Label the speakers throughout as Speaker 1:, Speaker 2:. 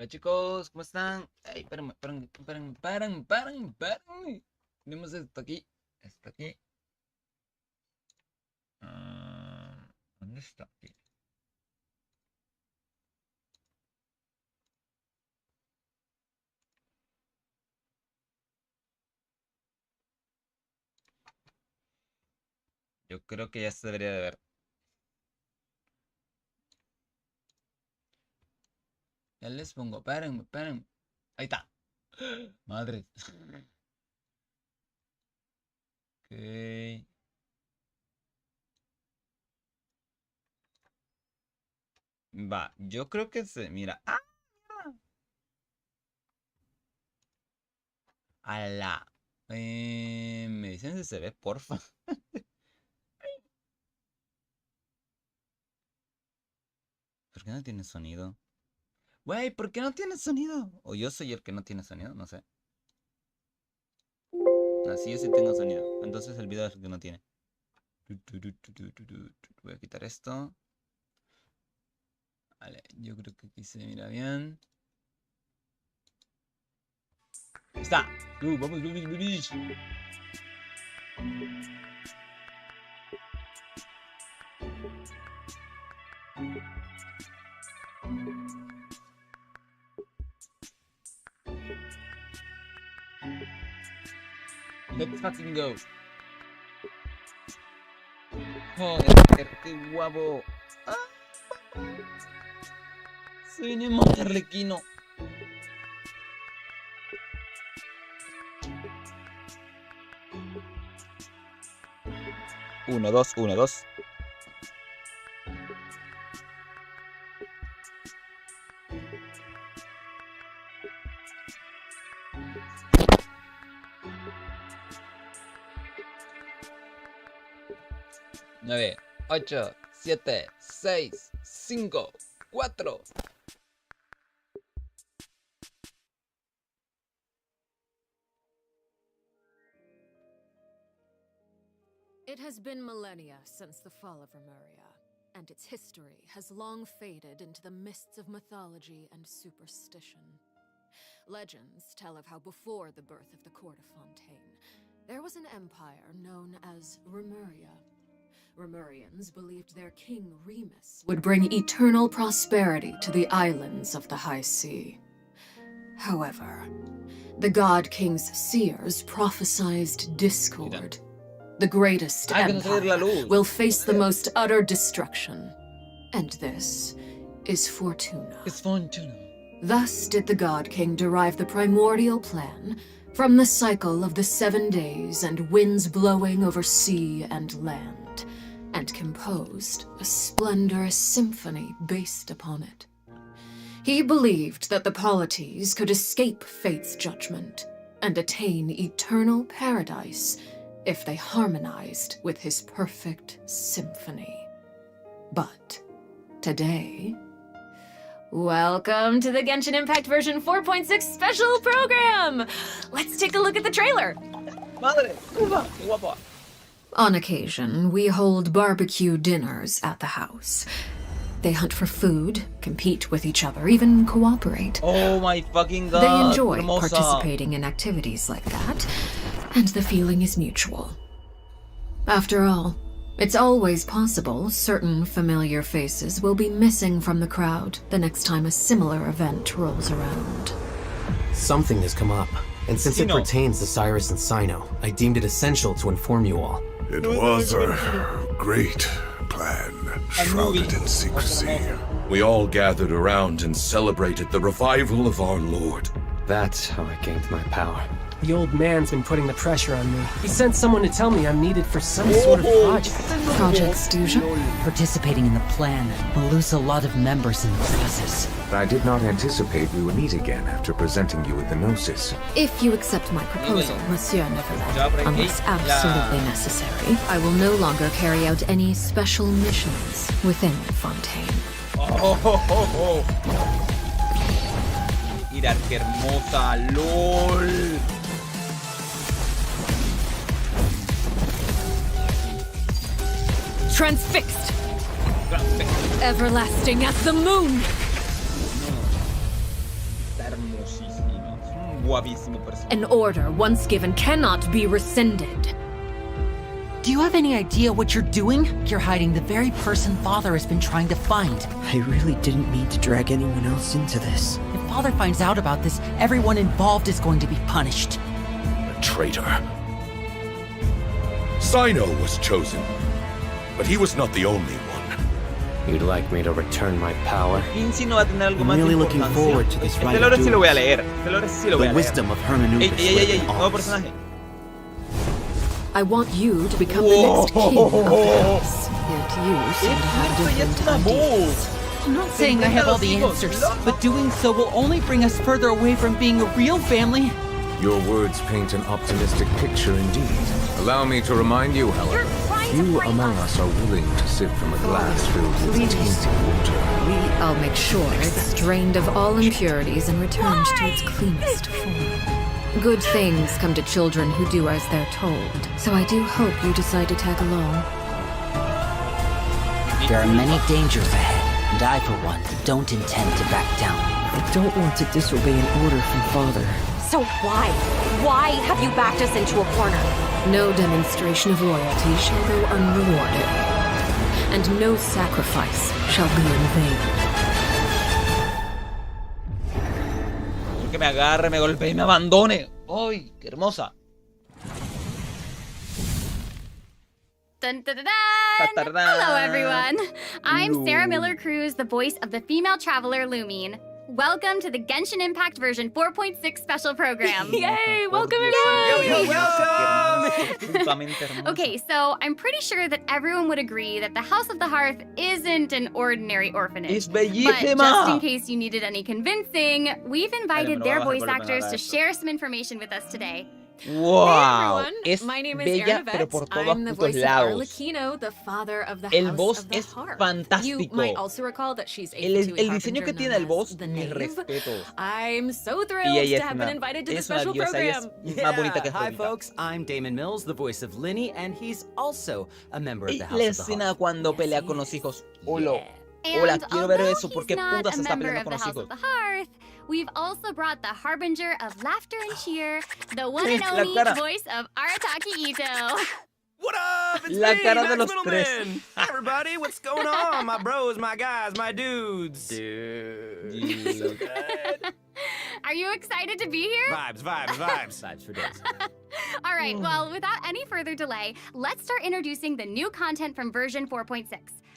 Speaker 1: Hola chicos, ¿cómo están? Ay, párenme. Tenemos esto aquí. Esto aquí. ¿Dónde está? Aquí. Yo creo que ya se debería de ver. Ya les pongo, párenme. Ahí está. Madre. Ok. Va, yo creo que se mira. ¡Ah! ¡Ala! Me dicen si se ve, porfa. ¿Por qué no tiene sonido? Güey, ¿por qué no tiene sonido? O yo soy el que no tiene sonido, no sé. Así yo sí tengo sonido. Entonces el video es el que no tiene. Voy a quitar esto. Vale, yo creo que aquí se mira bien. Ahí está. Vamos, babies. Let's fucking go. Joder, qué guapo. Se viene madre Arlequino. Uno, dos. Nueve, 8, 7, 6, 5, 4.
Speaker 2: It has been millennia since the fall of Remuria, and its history has long faded into the mists of mythology and superstition. Legends tell of how before the birth of the court of Fontaine, there was an empire known as Remuria. Remurians believed their king Remus would bring eternal prosperity to the islands of the High Sea. However, the God King's seers prophesized discord. The greatest empire will face the most utter destruction. And this is Fortuna.
Speaker 1: It's Fortuna.
Speaker 2: Thus did the God King derive the primordial plan from the cycle of the 7 days and winds blowing over sea and land, and composed a splendorous symphony based upon it. He believed that the polities could escape fate's judgment and attain eternal paradise if they harmonized with his perfect symphony. But today... Welcome to the Genshin Impact version 4.6 special program! Let's take a look at the trailer!
Speaker 1: Madre, qué guapo.
Speaker 2: On occasion, we hold barbecue dinners at the house. They hunt for food, compete with each other, even cooperate.
Speaker 1: Oh my fucking god.
Speaker 2: They enjoy
Speaker 1: hermosa.
Speaker 2: participating in activities like that, and the feeling is mutual. After all, it's always possible certain familiar faces will be missing from the crowd the next time a similar event rolls around.
Speaker 3: Something has come up, and since it pertains to Cyrus and Sino, I deemed it essential to inform you all.
Speaker 4: It was a great plan, shrouded in secrecy.
Speaker 5: We all gathered around and celebrated the revival of our Lord.
Speaker 3: That's how I gained my power.
Speaker 6: The old man's been putting the pressure on me. He sent someone to tell me I'm needed for some sort of project.
Speaker 2: Project Stuja?
Speaker 7: Participating in the plan will lose a lot of members in the process.
Speaker 8: I did not anticipate we would meet again after presenting you with the Gnosis.
Speaker 2: If you accept my proposal, Monsieur Neverland, unless absolutely necessary, I will no longer carry out any special missions within Fontaine.
Speaker 1: Mirad qué hermosa, LOL.
Speaker 2: Transfixed! Everlasting as the moon!
Speaker 1: guapísimo personaje.
Speaker 2: An order once given cannot be rescinded.
Speaker 7: Do you have any idea what you're doing? You're hiding the very person Father has been trying to find.
Speaker 9: I really didn't mean to drag anyone else into this.
Speaker 7: If Father finds out about this, everyone involved is going to be punished.
Speaker 5: A traitor. Sino was chosen, but he was not the only one.
Speaker 3: You'd like me to return my power?
Speaker 1: Quincy no va a tener algo
Speaker 9: I'm
Speaker 1: más de
Speaker 9: really looking
Speaker 1: importancia.
Speaker 9: forward to this rite
Speaker 1: lore
Speaker 9: of
Speaker 1: sí lo voy a
Speaker 9: duels.
Speaker 1: leer. Lore sí lo voy
Speaker 9: The
Speaker 1: a leer.
Speaker 9: wisdom of hermeneutics.
Speaker 1: Ey,
Speaker 9: written
Speaker 1: nuevo
Speaker 9: on us.
Speaker 1: personaje.
Speaker 2: I want you to become the next king of the house. Yet you seem to have different ideas.
Speaker 7: I'm not saying I have all the answers, but doing so will only bring us further away from being a real family.
Speaker 8: Your words paint an optimistic picture indeed. Allow me to remind you, however, few among us are willing to sip from a glass filled with tainted water.
Speaker 2: I'll make sure it's drained of all impurities and returned to its cleanest form. Good things come to children who do as they're told, so I do hope you decide to tag along.
Speaker 7: There are many dangers ahead, and I, for one, don't intend to back down.
Speaker 9: I don't want to disobey an order from Father.
Speaker 10: So why? Why have you backed us into a corner?
Speaker 2: No demonstration of loyalty shall go unrewarded, and no sacrifice shall be in vain.
Speaker 1: Que me agarre, me golpee y me abandone. ¡Ay, qué hermosa!
Speaker 10: Dun, dun, dun, dun. Hello, everyone. I'm Sarah Miller-Cruz, the voice of the female traveler Lumine. Welcome to the Genshin Impact version 4.6 special program.
Speaker 2: Yay! Welcome, everyone!
Speaker 1: Welcome!
Speaker 10: Okay, so I'm pretty sure that everyone would agree that the House of the Hearth isn't an ordinary orphanage.
Speaker 1: ¡Es
Speaker 10: But
Speaker 1: bellísima!
Speaker 10: just in case you needed any convincing, we've invited
Speaker 1: Dale, me lo
Speaker 10: their
Speaker 1: voy a
Speaker 10: voice
Speaker 1: bajar por
Speaker 10: actors
Speaker 1: la
Speaker 10: to
Speaker 1: esto.
Speaker 10: share some information with us today.
Speaker 1: ¡Wow!
Speaker 2: Hey, everyone.
Speaker 1: Es
Speaker 2: My name is
Speaker 1: bella,
Speaker 2: Erin
Speaker 1: pero
Speaker 2: Yvette.
Speaker 1: por todos
Speaker 2: I'm the
Speaker 1: putos
Speaker 2: voice of
Speaker 1: lados.
Speaker 2: ARLEQUINO, the father of the
Speaker 1: El
Speaker 2: House
Speaker 1: boss
Speaker 2: of the
Speaker 1: es
Speaker 2: Hearth.
Speaker 1: fantástico.
Speaker 2: You might also recall that she's a
Speaker 1: El
Speaker 2: Fatui
Speaker 1: diseño que
Speaker 2: harbinger
Speaker 1: tiene el
Speaker 2: known
Speaker 1: boss,
Speaker 2: as the
Speaker 1: mis
Speaker 2: Knave.
Speaker 1: respetos.
Speaker 2: I'm so
Speaker 1: Y
Speaker 2: thrilled
Speaker 1: ella
Speaker 2: to
Speaker 1: es
Speaker 2: have
Speaker 1: una,
Speaker 2: been invited to the
Speaker 1: es una
Speaker 2: special
Speaker 1: diosa, ella
Speaker 2: program.
Speaker 1: es más bonita que
Speaker 11: Hi,
Speaker 1: Jodita.
Speaker 11: folks. I'm Damon Mills, the voice of Linny, and he's also a member of
Speaker 1: Y
Speaker 11: the
Speaker 1: la
Speaker 11: House of the
Speaker 1: escena
Speaker 11: Hearth.
Speaker 1: cuando pelea con los hijos. ¡Hola!
Speaker 10: And
Speaker 1: Hola, quiero ver
Speaker 10: although
Speaker 1: eso. ¿Por
Speaker 10: he's
Speaker 1: qué
Speaker 10: not
Speaker 1: putas
Speaker 10: a
Speaker 1: está
Speaker 10: member
Speaker 1: peleando
Speaker 10: of
Speaker 1: con
Speaker 10: the
Speaker 1: los
Speaker 10: House
Speaker 1: hijos?
Speaker 10: of the Hearth, we've also brought the harbinger of laughter and cheer, the one and
Speaker 1: La
Speaker 10: only
Speaker 1: cara.
Speaker 10: voice of Arataki Ito.
Speaker 11: What up? It's
Speaker 1: La
Speaker 11: me,
Speaker 1: cara de
Speaker 11: Max
Speaker 1: los tres.
Speaker 11: Middleman. Hi, everybody. What's going on? My bros, my guys, my dudes. Dude.
Speaker 10: Are you excited to be here?
Speaker 11: Vibes, vibes, vibes. Vibes for days.
Speaker 10: All right, well, without any further delay, let's start introducing the new content from version 4.6.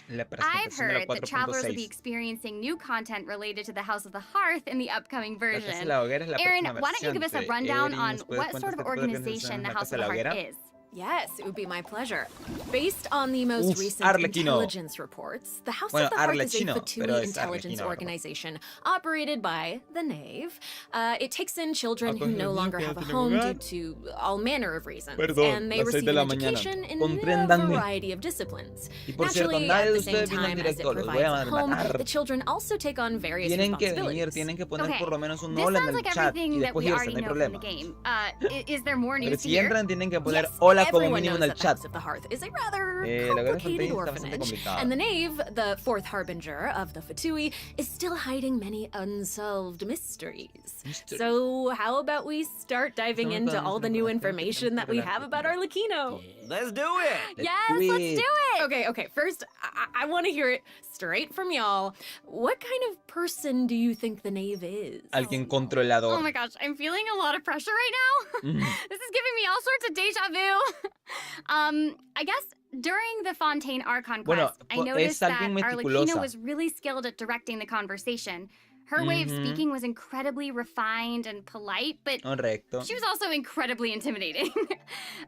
Speaker 1: La
Speaker 10: I've
Speaker 1: presentación de la
Speaker 10: heard that travelers will be
Speaker 1: 4.6.
Speaker 10: experiencing new content related to the House of the Hearth in the upcoming
Speaker 1: La Casa de
Speaker 10: version.
Speaker 1: la Hoguera es la
Speaker 10: Erin,
Speaker 1: próxima
Speaker 10: why don't you give us a
Speaker 1: versión.
Speaker 10: rundown
Speaker 1: Erin,
Speaker 10: on
Speaker 1: ¿nos puedes
Speaker 10: what
Speaker 1: contar
Speaker 10: sort of
Speaker 1: qué tipo de
Speaker 10: organization the
Speaker 1: organización
Speaker 10: House
Speaker 1: es
Speaker 10: of the
Speaker 1: la
Speaker 10: Hearth
Speaker 1: Hoguera?
Speaker 10: is?
Speaker 2: Yes, it would be my pleasure. Based on the most
Speaker 1: Uf,
Speaker 2: recent
Speaker 1: Arlequino.
Speaker 2: intelligence reports, the House
Speaker 1: Bueno,
Speaker 2: of the Hearth is a
Speaker 1: Arlequino,
Speaker 2: Fatui
Speaker 1: pero es
Speaker 2: intelligence
Speaker 1: Arlequino.
Speaker 2: organization operated by the Knave. It takes in children who
Speaker 1: Acuérdense
Speaker 2: no longer
Speaker 1: que
Speaker 2: have a
Speaker 1: tiene
Speaker 2: home
Speaker 1: lugar.
Speaker 2: due to all manner of reasons,
Speaker 1: Perdón,
Speaker 2: and they
Speaker 1: las 6
Speaker 2: receive
Speaker 1: de la
Speaker 2: an
Speaker 1: mañana.
Speaker 2: education in a
Speaker 1: Compréndanme.
Speaker 2: variety of disciplines.
Speaker 1: Y por cierto,
Speaker 2: Naturally,
Speaker 1: nadie
Speaker 2: at
Speaker 1: de
Speaker 2: the same
Speaker 1: ustedes vino en
Speaker 2: time as it
Speaker 1: directo, los voy a
Speaker 2: provides a home,
Speaker 1: matar.
Speaker 2: the children also take on various
Speaker 1: Tienen que venir,
Speaker 2: responsibilities.
Speaker 1: tienen que poner
Speaker 10: Okay,
Speaker 1: por lo menos un
Speaker 10: This
Speaker 1: hola en
Speaker 10: sounds
Speaker 1: el
Speaker 10: like
Speaker 1: chat y
Speaker 10: everything that
Speaker 1: después
Speaker 10: we
Speaker 1: irse,
Speaker 10: already
Speaker 1: no hay
Speaker 10: know from the
Speaker 1: problema.
Speaker 10: game. Is there more
Speaker 1: Pero
Speaker 10: news to
Speaker 1: si
Speaker 10: hear?
Speaker 1: entran tienen que poner
Speaker 2: Yes,
Speaker 1: hola como
Speaker 2: everyone
Speaker 1: mínimo
Speaker 2: knows
Speaker 1: en el
Speaker 2: that the
Speaker 1: chat.
Speaker 2: House of the Hearth is a rather
Speaker 1: La verdad es que
Speaker 2: complicated
Speaker 1: está bastante
Speaker 2: orphanage,
Speaker 1: complicado.
Speaker 2: and the Knave, the fourth harbinger of the Fatui, is still hiding many unsolved mysteries. So how about we start diving into all the new information that we have about Arlequino?
Speaker 11: Let's do it.
Speaker 10: Yes, let's do it!
Speaker 2: Okay, first, I want to hear it straight from y'all. What kind of person do you think the Knave is?
Speaker 1: Alguien controlador.
Speaker 10: Oh my gosh, I'm feeling a lot of pressure right now. This is giving me all sorts of deja vu. I guess during the Fontaine Archon
Speaker 1: Bueno,
Speaker 10: quest, I noticed
Speaker 1: es
Speaker 10: that
Speaker 1: alguien
Speaker 10: Arlequino
Speaker 1: meticulosa.
Speaker 10: was really skilled at directing the conversation. Her way of speaking was incredibly refined and polite, but
Speaker 1: Correcto.
Speaker 10: she was also incredibly intimidating.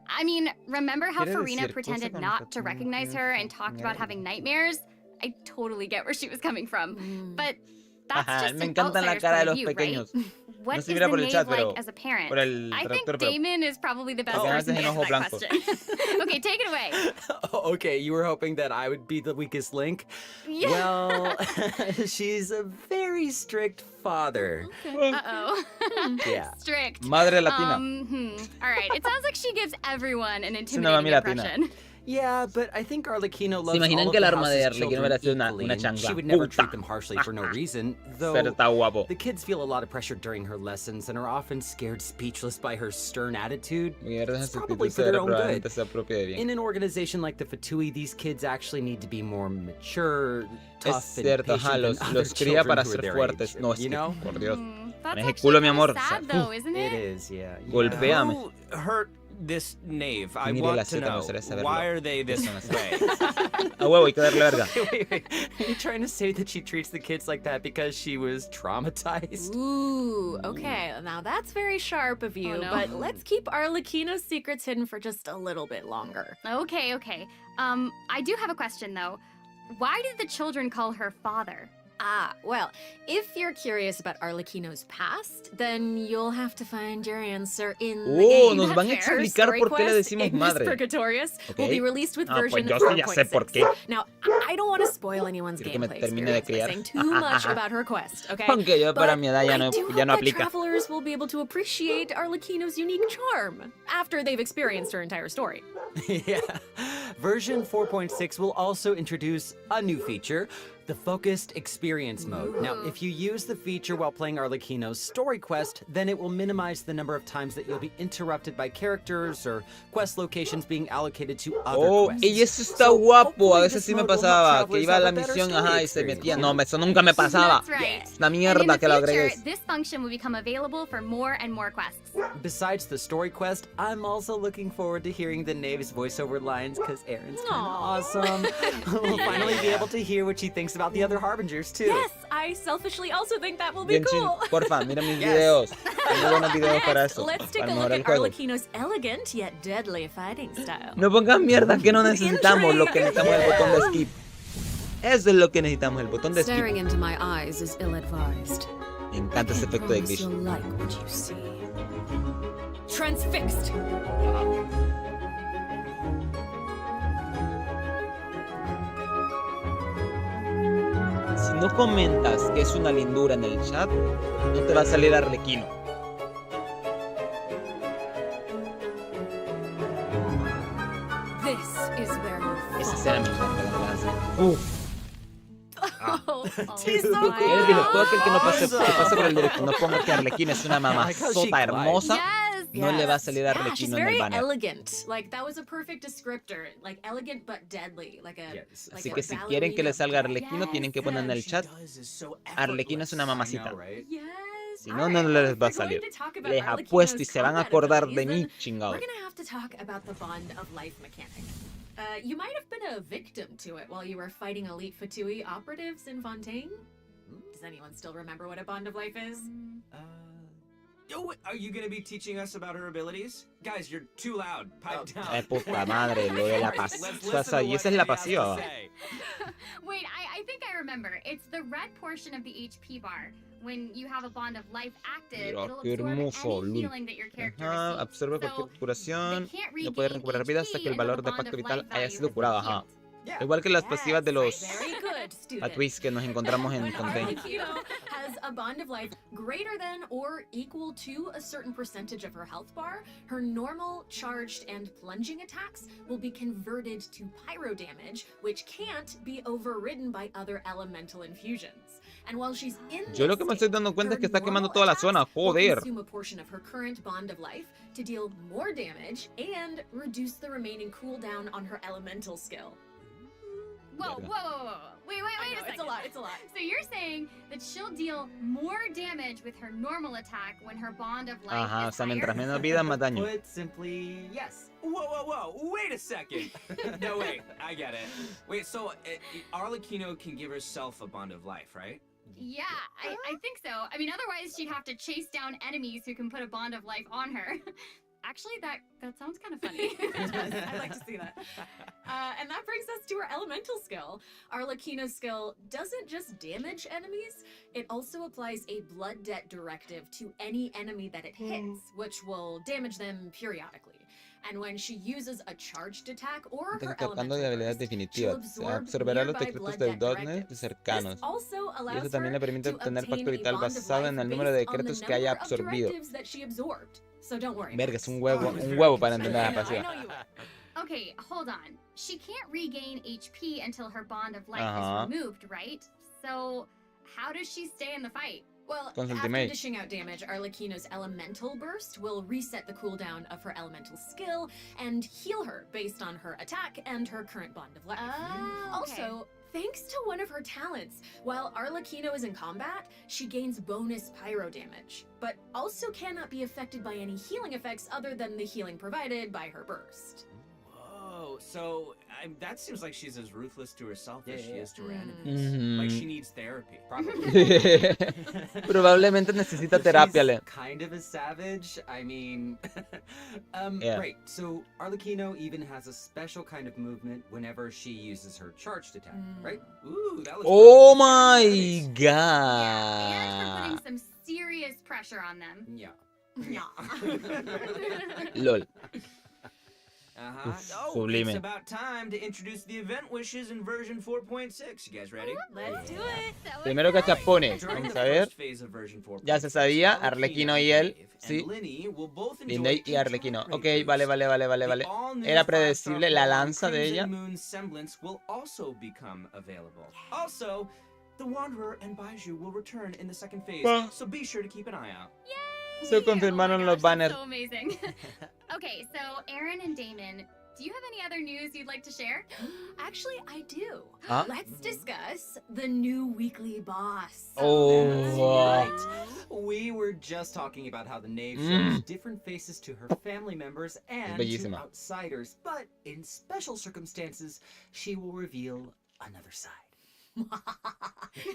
Speaker 10: I mean, remember how
Speaker 1: Quiere
Speaker 10: Farina
Speaker 1: decir,
Speaker 10: pretended
Speaker 1: cosa
Speaker 10: not to
Speaker 1: cuando
Speaker 10: recognize her and talked about having nightmares? I totally get where she was coming from. But that's
Speaker 1: Ajá,
Speaker 10: just
Speaker 1: me
Speaker 10: an
Speaker 1: encanta la
Speaker 10: outsider's
Speaker 1: cara de
Speaker 10: point
Speaker 1: los
Speaker 10: of view,
Speaker 1: pequeños.
Speaker 10: right? What
Speaker 1: No
Speaker 10: is
Speaker 1: se
Speaker 10: the
Speaker 1: mira por el
Speaker 10: Knave
Speaker 1: chat,
Speaker 10: like
Speaker 1: pero
Speaker 10: as a parent?
Speaker 1: por el
Speaker 10: I think
Speaker 1: traductor, pero-
Speaker 10: Damon is probably the best
Speaker 1: Oh.
Speaker 10: person to
Speaker 1: Ojos
Speaker 10: answer that
Speaker 1: blancos.
Speaker 10: question. Okay, take it away.
Speaker 11: Okay, you were hoping that I would be the weakest link?
Speaker 10: Yeah.
Speaker 11: Well, she's a very strict father.
Speaker 10: Uh-oh.
Speaker 11: Yeah.
Speaker 10: Strict.
Speaker 1: Madre latina.
Speaker 10: All right, it sounds like she gives everyone an
Speaker 1: una
Speaker 10: intimidating
Speaker 1: mami latina.
Speaker 10: impression.
Speaker 12: Yeah, but I think Arlequino
Speaker 1: ¿Se
Speaker 12: loves
Speaker 1: imaginan
Speaker 12: all of
Speaker 1: que el
Speaker 12: the
Speaker 1: arma de
Speaker 12: house's
Speaker 1: Arlequino
Speaker 12: children
Speaker 1: hubiera sido
Speaker 12: equally,
Speaker 1: una
Speaker 12: and
Speaker 1: chancla?
Speaker 12: she would never
Speaker 1: Puta.
Speaker 12: treat them harshly for no reason, though
Speaker 1: Pero está guapo.
Speaker 12: the kids feel a lot of pressure during her lessons and are often scared speechless by her stern attitude. It's probably for their own good. In an organization like the Fatui, these kids actually need to be more mature, tough, and patient than other
Speaker 1: los cría para
Speaker 12: children who are
Speaker 1: ser
Speaker 12: their
Speaker 1: fuertes.
Speaker 12: age,
Speaker 1: No, es
Speaker 12: you
Speaker 1: que,
Speaker 12: know?
Speaker 1: por Dios.
Speaker 10: That's
Speaker 1: Maneje
Speaker 10: actually
Speaker 1: culo, mi
Speaker 10: kinda
Speaker 1: amor.
Speaker 10: sad, though, isn't
Speaker 12: It
Speaker 10: it?
Speaker 12: is, yeah.
Speaker 1: Golpéame.
Speaker 11: Who hurt this knave? I
Speaker 1: Mire
Speaker 11: want
Speaker 1: la
Speaker 11: to
Speaker 1: seta, me
Speaker 11: know.
Speaker 1: gustaría saberlo.
Speaker 11: Why are they this way?
Speaker 1: A huevo, hay que darle verga.
Speaker 12: Wait. Are you trying to say that she treats the kids like that because she was traumatized?
Speaker 2: Ooh, okay. Now that's very sharp of you,
Speaker 10: no.
Speaker 2: but let's keep Arlequino's secrets hidden for just a little bit longer.
Speaker 10: Okay. I do have a question, though. Why did the children call her father?
Speaker 2: Ah, well, if you're curious about Arlequino's past, then you'll have to find your answer in the game.
Speaker 1: Nos van a explicar por qué le decimos madre.
Speaker 2: Purgatorius will be released with
Speaker 1: Pues
Speaker 2: version
Speaker 1: yo ya sé por
Speaker 2: 4.6.
Speaker 1: qué.
Speaker 2: Now, I don't want to spoil anyone's
Speaker 1: Quiero que me
Speaker 2: gameplay
Speaker 1: termine de
Speaker 2: experience by
Speaker 1: criar.
Speaker 2: saying too much about her quest, okay?
Speaker 1: Aunque yo para
Speaker 2: But
Speaker 1: mi edad ya
Speaker 2: I
Speaker 1: no,
Speaker 2: do
Speaker 1: ya no
Speaker 2: hope that
Speaker 1: aplica.
Speaker 2: travelers will be able to appreciate Arlequino's unique charm after they've experienced her entire story.
Speaker 12: Yeah. Version 4.6 will also introduce a new feature, the Focused Experience Mode. Now, if you use the feature while playing Arlequino's story quest, then it will minimize the number of times that you'll be interrupted by characters or quest locations being allocated to other quests.
Speaker 1: Y eso está guapo. A veces sí me pasaba, que iba a la misión, ajá, y se metía. No, eso nunca me pasaba.
Speaker 10: That's right.
Speaker 1: Es una
Speaker 10: And in
Speaker 1: mierda
Speaker 10: the
Speaker 1: que lo
Speaker 10: future,
Speaker 1: agregues.
Speaker 10: this function will become available for more and more quests.
Speaker 12: Besides the story quest, I'm also looking forward to hearing the Knave's voiceover lines, because Erin's kind of awesome. We'll finally be able to hear what she thinks about the other Harbingers, too.
Speaker 2: Yes, I selfishly also think that will be
Speaker 1: Genshin,
Speaker 2: cool.
Speaker 1: porfa, mira mis videos. Tengo buenos videos para
Speaker 2: Next,
Speaker 1: eso.
Speaker 2: let's take
Speaker 1: Para
Speaker 2: a look
Speaker 1: mejorar el
Speaker 2: at
Speaker 1: juego.
Speaker 2: Arlequino's elegant yet deadly fighting style.
Speaker 1: No pongas mierda que no necesitamos. Lo que necesitamos es el botón de skip. Eso es lo que necesitamos, el botón de skip.
Speaker 2: Staring into my eyes is ill-advised.
Speaker 1: Me encanta ese efecto de
Speaker 2: Promise
Speaker 1: glitch.
Speaker 2: you'll like what you see. Transfixed.
Speaker 1: Si no comentas que es una lindura en el chat, no te va a salir Arlequino.
Speaker 2: This is where you
Speaker 1: Esa escena me encanta cuando la hace.
Speaker 2: She's so
Speaker 1: Él dijo, todo aquel que no pase,
Speaker 2: awesome.
Speaker 1: que pase por el directo no ponga que Arlequino es una mamazota hermosa, no le va a salir
Speaker 2: Yeah, she's
Speaker 1: Arlequino en el
Speaker 2: very
Speaker 1: banner.
Speaker 2: elegant. Like that was a perfect descriptor. Like elegant but deadly. Like a like
Speaker 1: Así
Speaker 2: a
Speaker 1: que si quieren que le salga Arlequino,
Speaker 2: Yes.
Speaker 1: tienen que poner en el chat, Arlequino es una mamacita.
Speaker 2: Yes.
Speaker 1: Si no, no les va a salir. Les apuesto y se van a acordar de mí, chingados.
Speaker 2: We're gonna have to talk about the bond of life mechanic. You might have been a victim to it while you were fighting elite Fatui operatives in Fontaine. Does anyone still remember what a bond of life is?
Speaker 11: Yo, are you gonna be teaching us about her abilities? Guys, you're too loud. Pipe down.
Speaker 1: Puta madre, lo de la pasiva. Y esa es la pasiva.
Speaker 10: Wait, I think I remember. It's the red portion of the HP bar. When you have a bond of life active,
Speaker 1: Mira,
Speaker 10: it'll
Speaker 1: qué
Speaker 10: absorb
Speaker 1: hermoso,
Speaker 10: any
Speaker 1: Lul.
Speaker 10: healing that your character
Speaker 1: Ajá,
Speaker 10: receives.
Speaker 1: absorbe
Speaker 10: So,
Speaker 1: cualquier curación,
Speaker 10: they can't
Speaker 1: no puede
Speaker 10: regain
Speaker 1: recuperar vida hasta que el
Speaker 10: HP
Speaker 1: valor
Speaker 10: until
Speaker 1: de
Speaker 10: the
Speaker 1: pacto
Speaker 10: bond of
Speaker 1: vital
Speaker 10: life
Speaker 1: haya
Speaker 10: value
Speaker 1: sido
Speaker 10: has
Speaker 1: curado,
Speaker 10: been
Speaker 1: ajá.
Speaker 10: healed.
Speaker 1: Igual que las pasivas de los
Speaker 2: Very good, student.
Speaker 1: Atwis que nos encontramos en
Speaker 2: When
Speaker 1: Fontaine.
Speaker 2: Arlequino has a bond of life greater than or equal to a certain percentage of her health bar, her normal, charged, and plunging attacks will be converted to pyro damage, which can't be overridden by other elemental infusions. And while she's in
Speaker 1: Yo lo que me estoy dando cuenta es que está quemando toda la zona, joder.
Speaker 2: consume a portion of her current bond of life to deal more damage and reduce the remaining cooldown on her elemental skill.
Speaker 10: Whoa. Wait
Speaker 2: I
Speaker 10: a
Speaker 2: know,
Speaker 10: second.
Speaker 2: it's a lot, it's a lot.
Speaker 10: So you're saying that she'll deal more damage with her normal attack when her bond of life
Speaker 1: Ajá, o
Speaker 10: is
Speaker 1: sea,
Speaker 10: higher?
Speaker 1: mientras menos vida, más daño.
Speaker 12: Put simply, yes.
Speaker 11: Whoa, wait a second. No, wait, I get it. Wait, so Arlequino can give herself a bond of life, right?
Speaker 10: Yeah, I think so. I mean, otherwise she'd have to chase down enemies who can put a bond of life on her. Actually, that sounds kind of funny.
Speaker 2: I'd like to see that. And that brings us to her elemental skill. Arlequino's skill doesn't just damage enemies, it also applies a blood debt directive to any enemy that it hits, which will damage them periodically. And when she uses a charged attack or her
Speaker 1: Captando de
Speaker 2: elemental
Speaker 1: habilidades
Speaker 2: burst,
Speaker 1: definitivas.
Speaker 2: she'll
Speaker 1: Absorberá los
Speaker 2: nearby
Speaker 1: decretos
Speaker 2: blood
Speaker 1: del
Speaker 2: debt
Speaker 1: Darkness de
Speaker 2: directives.
Speaker 1: cercanos.
Speaker 2: This also
Speaker 1: Y
Speaker 2: allows
Speaker 1: eso también le
Speaker 2: her
Speaker 1: permite
Speaker 2: to
Speaker 1: obtener
Speaker 2: obtain
Speaker 1: pacto
Speaker 2: a
Speaker 1: vital
Speaker 2: bond of
Speaker 1: basado
Speaker 2: life
Speaker 1: en el número de
Speaker 2: based on the
Speaker 1: decretos que haya
Speaker 2: number of
Speaker 1: absorbido.
Speaker 2: directives that she absorbed. So don't worry.
Speaker 1: Verga, es un huevo para entender la pasiva.
Speaker 10: Okay, hold on. She can't regain HP until her bond of life
Speaker 1: Ajá.
Speaker 10: is removed, right? So, how does she stay in the fight?
Speaker 2: Well,
Speaker 1: Con su
Speaker 2: after
Speaker 1: ultimate.
Speaker 2: dishing out damage, Arlequino's elemental burst will reset the cooldown of her elemental skill and heal her based on her attack and her current bond of life.
Speaker 10: Oh, okay.
Speaker 2: Also, thanks to one of her talents, while Arlequino is in combat, she gains bonus pyro damage, but also cannot be affected by any healing effects other than the healing provided by her burst.
Speaker 11: Whoa, so that seems like she's as ruthless to herself as she is to her enemies.
Speaker 1: Mhm.
Speaker 11: Like she needs therapy. Probably.
Speaker 1: Probablemente necesita terapia, Le.
Speaker 12: Kind of a savage. I mean,
Speaker 1: Yeah.
Speaker 12: Right. So Arlequino even has a special kind of movement whenever she uses her charged attack, right?
Speaker 11: Ooh, that looks
Speaker 1: Oh
Speaker 11: perfect for
Speaker 1: my
Speaker 11: Sherry and
Speaker 10: Yeah, and we're
Speaker 1: god.
Speaker 10: putting some serious pressure on them.
Speaker 12: Yeah.
Speaker 1: LOL.
Speaker 11: Uh-huh.
Speaker 1: Uf,
Speaker 11: Oh,
Speaker 1: sublime.
Speaker 11: it's about time to introduce the event wishes in version 4.6. You guys ready?
Speaker 2: Let's do it!
Speaker 1: Primero cachapones.
Speaker 11: During
Speaker 1: Vamos
Speaker 11: the
Speaker 1: a ver.
Speaker 11: first phase of version 4.6,
Speaker 1: Ya se sabía, Arlequino y él,
Speaker 11: Dave,
Speaker 1: sí.
Speaker 11: and Linny will both enjoy
Speaker 1: Linday y
Speaker 11: a
Speaker 1: Arlequino.
Speaker 11: drop
Speaker 1: Ok,
Speaker 11: rate
Speaker 1: vale,
Speaker 11: boost.
Speaker 1: vale, vale, vale,
Speaker 11: The
Speaker 1: vale.
Speaker 11: all-new
Speaker 1: Era
Speaker 11: 5-star
Speaker 1: predecible, la
Speaker 11: form
Speaker 1: lanza de
Speaker 11: Crimson
Speaker 1: ella.
Speaker 11: Moon Semblance will also become available. Also, the Wanderer and Baiju will return in the second phase,
Speaker 1: Bah.
Speaker 11: so be sure to keep an eye out.
Speaker 1: Se confirmaron los banners.
Speaker 10: So amazing. Okay, so Aaron and Damon, do you have any other news you'd like to share?
Speaker 2: Actually, I do.
Speaker 1: Huh?
Speaker 2: Let's discuss the new weekly boss.
Speaker 1: Oh.
Speaker 12: We were just talking about how the knave
Speaker 1: Mm.
Speaker 12: shows different faces to her family members and to
Speaker 1: bellísima.
Speaker 12: outsiders, but in special circumstances, she will reveal another side.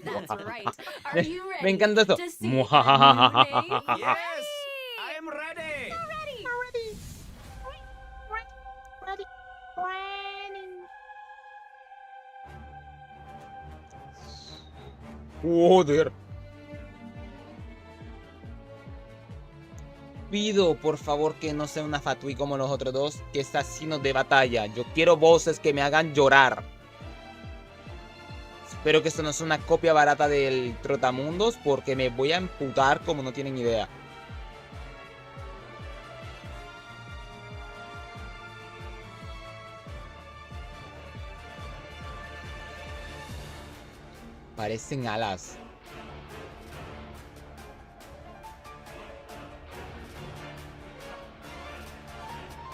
Speaker 2: That's right. Are you ready
Speaker 1: Me encanta esto.
Speaker 2: to see a new name?
Speaker 11: Yes, I am ready.
Speaker 1: Joder. Pido, por favor, que no sea una Fatui como los otros dos, que es asesino de batalla. Yo quiero voces que me hagan llorar. Espero que esto no sea una copia barata del Trotamundos, porque me voy a emputar como no tienen idea. Parecen alas.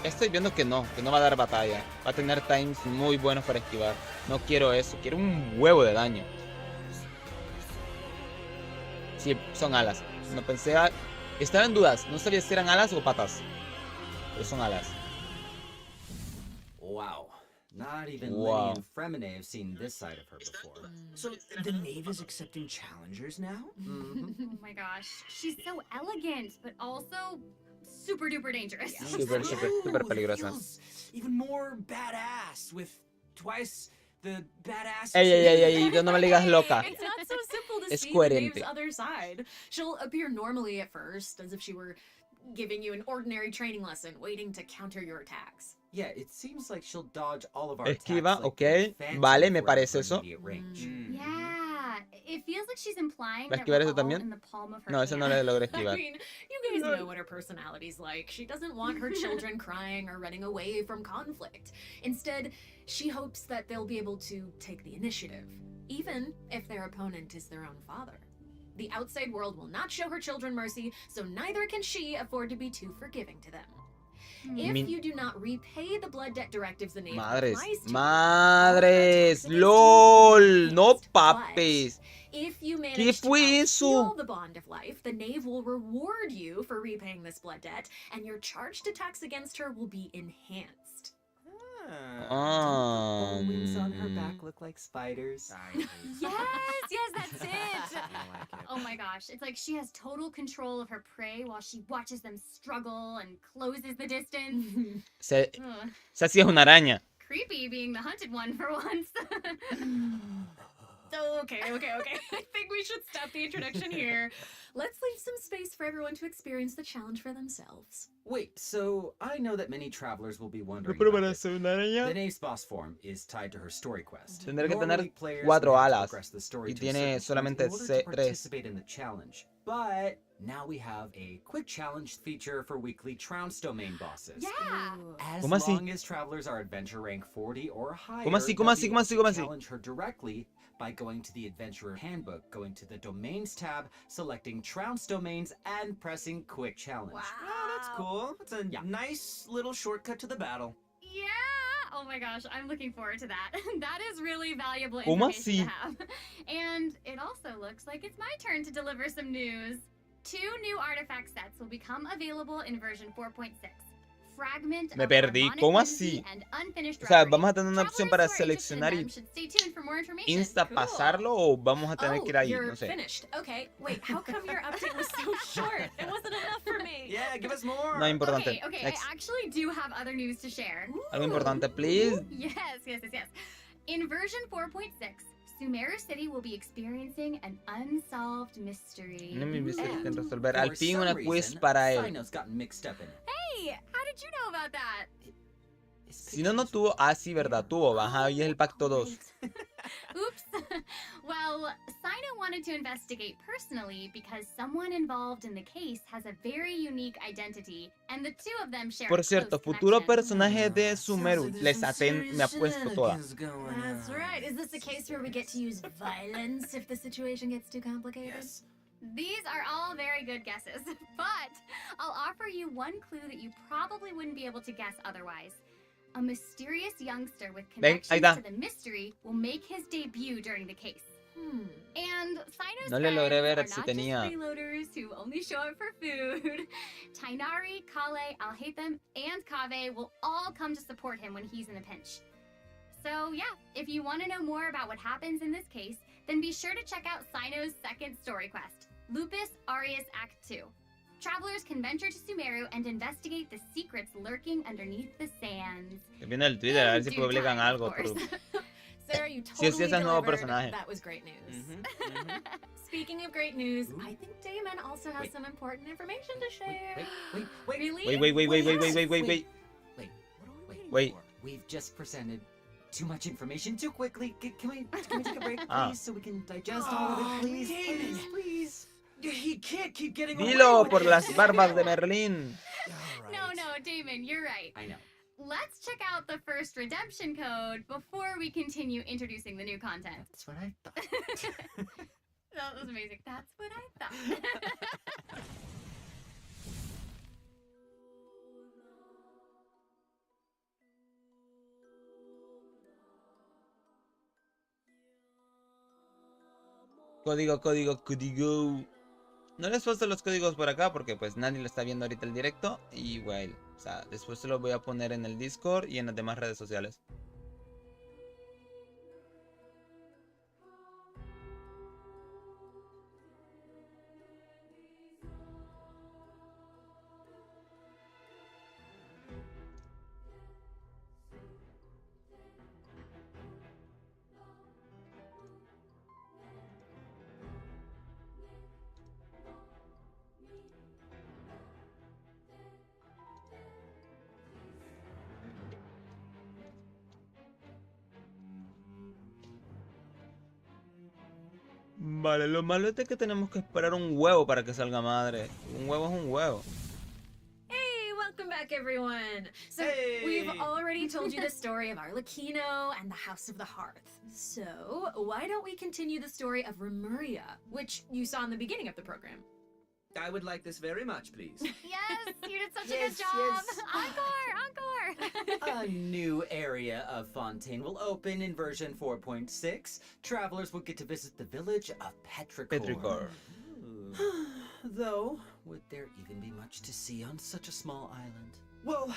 Speaker 1: Estoy viendo que no va a dar batalla. Va a tener times muy buenos para esquivar. No quiero eso, quiero un huevo de daño. Sí, son alas. No pensé... Estaba en dudas, no sabía si eran alas o patas. Pero son alas.
Speaker 12: Wow. Not even
Speaker 1: Wow.
Speaker 12: Lenny and Fremine have seen this side of her before.
Speaker 11: So the knave is accepting challengers now?
Speaker 12: Mhm.
Speaker 10: Oh my gosh, she's so elegant, but also super duper dangerous.
Speaker 1: Súper, súper
Speaker 11: Ooh,
Speaker 1: peligrosa.
Speaker 11: feels even more badass with twice the badass.
Speaker 1: Ey, ey, ey, ey, no me digas loca.
Speaker 2: It's not so simple to
Speaker 1: Es
Speaker 2: see
Speaker 1: coherente.
Speaker 2: the knave's other side. She'll appear normally at first, as if she were giving you an ordinary training lesson, waiting to counter your attacks.
Speaker 12: Yeah, it seems like she'll dodge all of our
Speaker 1: Esquiva,
Speaker 12: attacks like
Speaker 1: ok.
Speaker 12: the Phantom
Speaker 1: Vale, me
Speaker 12: before
Speaker 1: parece
Speaker 12: her
Speaker 1: eso.
Speaker 12: immediate range.
Speaker 10: Yeah, it feels like she's implying
Speaker 1: ¿Va a
Speaker 10: that
Speaker 1: esquivar
Speaker 10: we're
Speaker 1: eso
Speaker 10: all
Speaker 1: también?
Speaker 10: in the palm of her
Speaker 1: No, eso no
Speaker 10: hand.
Speaker 1: le logré
Speaker 2: I
Speaker 1: esquivar.
Speaker 2: mean, you guys know what her personality's like. She doesn't want her children crying or running away from conflict. Instead, she hopes that they'll be able to take the initiative, even if their opponent is their own father. The outside world will not show her children mercy, so neither can she afford to be too forgiving to them. If
Speaker 1: Min-
Speaker 2: you do not repay the blood debt directives the knave
Speaker 1: Madres,
Speaker 2: applies to you,
Speaker 1: madres,
Speaker 2: all her attacks against you
Speaker 1: lol,
Speaker 2: will be
Speaker 1: no
Speaker 2: enhanced. But
Speaker 1: papes.
Speaker 2: if you
Speaker 1: ¿Qué
Speaker 2: manage to
Speaker 1: fue eso?
Speaker 2: heal the bond of life, the knave will reward you for repaying this blood debt, and your charged attacks against her will be enhanced.
Speaker 12: Don't the wings on her back look like spiders?
Speaker 10: Yes, that's it.
Speaker 11: I like it.
Speaker 10: Oh my gosh, it's like she has total control of her prey while she watches them struggle and closes the distance.
Speaker 1: Se,
Speaker 10: Ugh.
Speaker 1: se hacía una araña.
Speaker 10: Creepy being the hunted one for once.
Speaker 2: Okay. I think we should stop the introduction here. Let's leave some space for everyone to experience the challenge for themselves.
Speaker 12: Wait, so I know that many travelers will be wondering
Speaker 1: Pero
Speaker 12: about
Speaker 1: para
Speaker 12: this.
Speaker 1: hacer una araña
Speaker 12: The Knave's boss form is tied to her story quest.
Speaker 1: tendrá que
Speaker 12: Normally,
Speaker 1: tener
Speaker 12: players
Speaker 1: 4
Speaker 12: may have to
Speaker 1: alas
Speaker 12: progress the story
Speaker 1: y
Speaker 12: to a
Speaker 1: tiene
Speaker 12: certain point
Speaker 1: solamente
Speaker 12: in order to
Speaker 1: 3.
Speaker 12: participate in the challenge. But now we have a quick challenge feature for weekly Trounce domain bosses.
Speaker 10: Yeah!
Speaker 12: As
Speaker 1: ¿Cómo así?
Speaker 12: long as travelers are adventure rank 40 or higher,
Speaker 1: ¿Cómo así? ¿Cómo
Speaker 12: they'll
Speaker 1: así?
Speaker 12: be
Speaker 1: ¿Cómo
Speaker 12: able
Speaker 1: así?
Speaker 12: to
Speaker 1: ¿Cómo así?
Speaker 12: challenge her directly by going to the Adventurer Handbook, going to the Domains tab, selecting Trounce domains, and pressing Quick Challenge.
Speaker 10: Wow.
Speaker 11: Oh, that's cool. It's a nice little shortcut to the battle.
Speaker 10: Yeah! Oh my gosh, I'm looking forward to that. That is really valuable
Speaker 1: ¿Cómo
Speaker 10: information
Speaker 1: así?
Speaker 10: to have. And it also looks like it's my turn to deliver some news. 2 new artifact sets will become available in version 4.6. Fragment
Speaker 1: Me
Speaker 10: of
Speaker 1: perdí.
Speaker 10: Harmonic
Speaker 1: ¿Cómo
Speaker 10: Whimsy
Speaker 1: así?
Speaker 10: and Unfinished
Speaker 1: O sea,
Speaker 10: Reverie.
Speaker 1: ¿vamos a tener una opción para
Speaker 10: Travelers who are interested in
Speaker 1: seleccionar y
Speaker 10: them should stay tuned for more information.
Speaker 1: insta pasarlo o vamos a tener que ir ahí?
Speaker 13: You're
Speaker 1: No sé.
Speaker 13: finished. Okay, wait, how come your update was so short? It wasn't enough for me.
Speaker 11: Yeah, give us more.
Speaker 1: No importante.
Speaker 10: Okay,
Speaker 1: Next.
Speaker 10: I actually do have other news to share.
Speaker 1: Algo importante, please.
Speaker 10: Yes. In version 4.6, Sumeru City will be experiencing an unsolved mystery.
Speaker 1: No me viste
Speaker 12: And
Speaker 1: que resolver.
Speaker 12: for
Speaker 1: Al fin
Speaker 12: some
Speaker 1: una quiz
Speaker 12: reason,
Speaker 1: para él.
Speaker 12: Sino's gotten mixed up in it.
Speaker 10: Hey, how did you know about that?
Speaker 1: Si no, no tuvo. Ah, sí, verdad, tuvo. Ajá, y es el pacto 2.
Speaker 10: Oops. Well, Sino wanted to investigate personally because someone involved in the case has a very unique identity, and the two of them share
Speaker 1: Por
Speaker 10: a
Speaker 1: cierto,
Speaker 10: close
Speaker 1: futuro
Speaker 10: connection.
Speaker 1: personaje de Sumeru. Les me apuesto toda.
Speaker 13: That's right. Is this the case where we get to use violence if the situation gets too complicated?
Speaker 11: Yes.
Speaker 10: These are all very good guesses, but I'll offer you one clue that you probably wouldn't be able to guess otherwise. A mysterious youngster with
Speaker 1: Ven, ahí
Speaker 10: connections
Speaker 1: está.
Speaker 10: to the mystery will make his debut during the case. And Sino's
Speaker 1: No le logré ver
Speaker 10: friends
Speaker 1: si
Speaker 10: are not
Speaker 1: tenía.
Speaker 10: just freeloaders who only show up for food. Tainari, Kale, Alhaitham, and Kaveh will all come to support him when he's in a pinch. So yeah, if you want to know more about what happens in this case, then be sure to check out Sino's second story quest, Lupus Aureus Act 2. Travelers can venture to Sumeru and investigate the secrets lurking underneath the sands.
Speaker 1: Que viene el Twitter a ver si
Speaker 10: In due
Speaker 1: publican
Speaker 10: time,
Speaker 1: algo.
Speaker 10: of course.
Speaker 13: Sarah, you
Speaker 1: Sí,
Speaker 13: totally
Speaker 1: ese es nuevo
Speaker 13: delivered.
Speaker 1: personaje.
Speaker 13: That was great news. Speaking of great news, I think Damon also has some important information to share.
Speaker 10: Really?
Speaker 1: Wait. Wait.
Speaker 12: We've just presented too much information too quickly. Can we take a break, please,
Speaker 1: Ah.
Speaker 12: so we can digest all of it, please?
Speaker 11: Damon.
Speaker 12: Please.
Speaker 11: He can't keep getting away
Speaker 1: Dilo
Speaker 11: with
Speaker 1: por
Speaker 11: it.
Speaker 1: las barbas de Merlín.
Speaker 10: No, Damon, you're right.
Speaker 12: I know.
Speaker 10: Let's check out the first redemption code before we continue introducing the new content.
Speaker 12: That's what I thought.
Speaker 10: That was amazing. That's what I thought.
Speaker 1: Código. No les paso los códigos por acá porque pues nadie lo está viendo ahorita el directo. Y bueno, o sea, después se los voy a poner en el Discord y en las demás redes sociales. Vale, lo malo es que tenemos que esperar un huevo para que salga madre. Un huevo es un huevo.
Speaker 13: Hey, welcome back, everyone. So,
Speaker 11: Hey.
Speaker 13: we've already told you the story of Arlequino and the House of the Hearth. So, why don't we continue the story of Remuria, which you saw in the beginning of the program?
Speaker 11: I would like this very much, please.
Speaker 10: Yes, you did such a
Speaker 11: Yes,
Speaker 10: good job.
Speaker 11: yes.
Speaker 10: Encore.
Speaker 12: A new area of Fontaine will open in version 4.6. Travelers will get to visit the village of Petrichor. Though, would there even be much to see on such a small island?
Speaker 11: Well,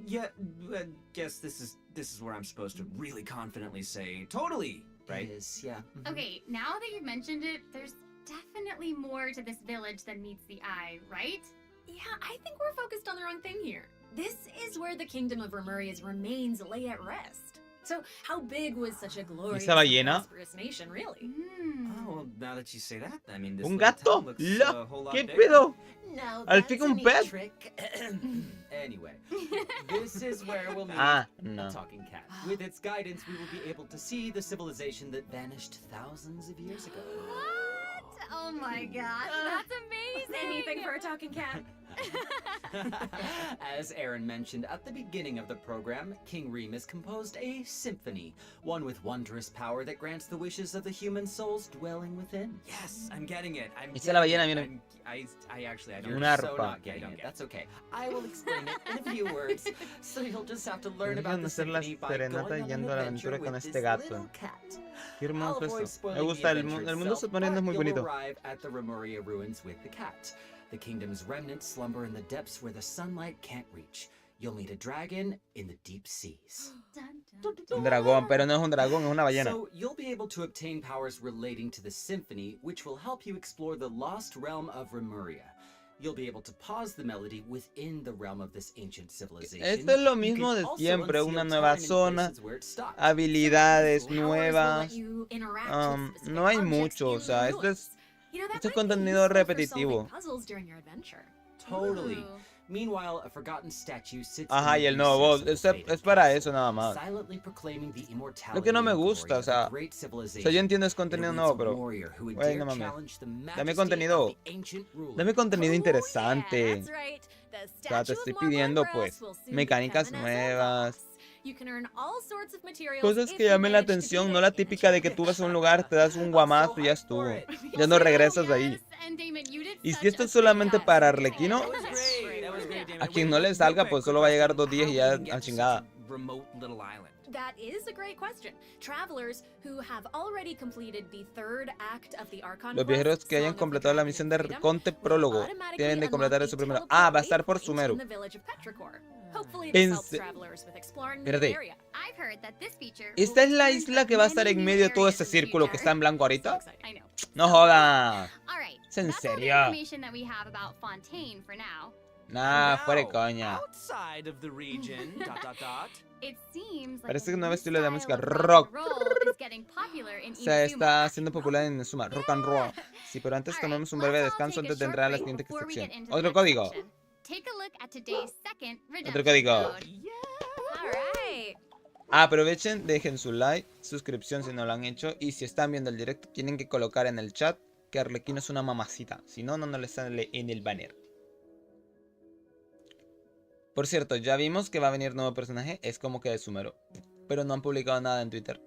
Speaker 11: yeah, I guess this is where I'm supposed to really confidently say totally, right?
Speaker 12: It is, yeah.
Speaker 10: Okay, now that you've mentioned it, there's definitely more to this village than meets the eye, right?
Speaker 13: Yeah, I think we're focused on the wrong thing here. This is where the kingdom of Remuria's remains lay at rest. So, how big was such a glorious
Speaker 1: ¿Esa
Speaker 13: and
Speaker 1: ballena?
Speaker 13: prosperous nation, really?
Speaker 11: Oh, well, now that you say that, I mean, this
Speaker 1: ¿Un
Speaker 11: little
Speaker 1: gato?
Speaker 11: town looks
Speaker 1: La-
Speaker 11: a whole lot
Speaker 1: ¿Qué
Speaker 11: bigger.
Speaker 1: pedo?
Speaker 13: No,
Speaker 1: Al
Speaker 13: that's
Speaker 1: fin
Speaker 13: a
Speaker 1: un
Speaker 13: neat
Speaker 1: pet.
Speaker 13: trick.
Speaker 12: Anyway, this is where we'll meet
Speaker 1: Ah, no.
Speaker 12: a talking cat. With its guidance, we will be able to see the civilization that vanished thousands of years ago.
Speaker 10: What? Oh my gosh, that's amazing!
Speaker 13: Anything for a talking cat.
Speaker 12: As Aaron mentioned at the beginning of the program, King Remus composed a symphony, one with wondrous power that grants the wishes of the human souls dwelling within.
Speaker 11: Yes, I'm getting it.
Speaker 1: Esa es la ballena, miren.
Speaker 11: I don't.
Speaker 1: Una
Speaker 12: You're so
Speaker 1: arpa.
Speaker 12: not getting it. That's okay. I will explain it in a few words, so you'll just have to learn about the
Speaker 1: hacer la
Speaker 12: symphony by
Speaker 1: serenata
Speaker 12: going on an
Speaker 1: yendo a la
Speaker 12: adventure
Speaker 1: aventura con
Speaker 12: with
Speaker 1: este
Speaker 12: this
Speaker 1: gato.
Speaker 12: little cat.
Speaker 1: Qué hermoso
Speaker 12: I'll avoid
Speaker 1: eso. Me
Speaker 12: spoiling the
Speaker 1: gusta, el
Speaker 12: adventure
Speaker 1: mundo
Speaker 12: itself,
Speaker 1: submarino es muy
Speaker 12: but you'll
Speaker 1: bonito.
Speaker 12: arrive at the Remuria ruins with the cat. The kingdom's remnants slumber in the depths where the sunlight can't reach. You'll meet a dragon in the deep seas.
Speaker 1: Un dragón, pero no es un dragón, es una ballena.
Speaker 12: So you'll be able to obtain powers relating to the symphony, which will help you explore the lost realm of Remuria. You'll be able to pause the melody within the realm of this ancient civilization.
Speaker 1: Esto es lo mismo de siempre, una nueva zona, habilidades nuevas. No hay mucho, o sea, esto es contenido repetitivo.
Speaker 12: Totally. Meanwhile, a forgotten statue sits
Speaker 1: Ajá, y el nuevo boss, es para eso nada más. Lo que no me gusta, o sea, yo entiendo es contenido nuevo, pero güey, no mames. Dame contenido interesante. O sea, te estoy pidiendo pues mecánicas nuevas, cosas que llamen la atención, no la típica de que tú vas a un lugar, te das un guamazo y ya estuvo, ya no regresas de ahí. Y si esto es solamente para Arlequino, a quien no le salga, pues solo va a llegar 2 días y ya a chingada.
Speaker 13: That is a great question. Travelers who have already completed the third act of the Archon
Speaker 1: Los viajeros que hayan completado la misión de Conte Prólogo tienen de completar eso primero. Ah, va a estar por Sumeru. Espérate. ¿Esta es la isla que va a estar en medio de todo este círculo que está en blanco ahorita? No joda. ¿Es en serio? Nah, fuera de coña. Parece que un nuevo estilo de música rock se está haciendo popular en Suma, rock and roll. Sí, pero antes tomemos un breve descanso antes de entrar a la siguiente sección. Otro código. Otro código. Aprovechen, dejen su like, suscripción si no lo han hecho. Y si están viendo el directo, tienen que colocar en el chat que Arlequino es una mamacita. Si no, no les sale en el banner. Por cierto, ya vimos que va a venir nuevo personaje, es como que de Sumeru, pero no han publicado nada en Twitter.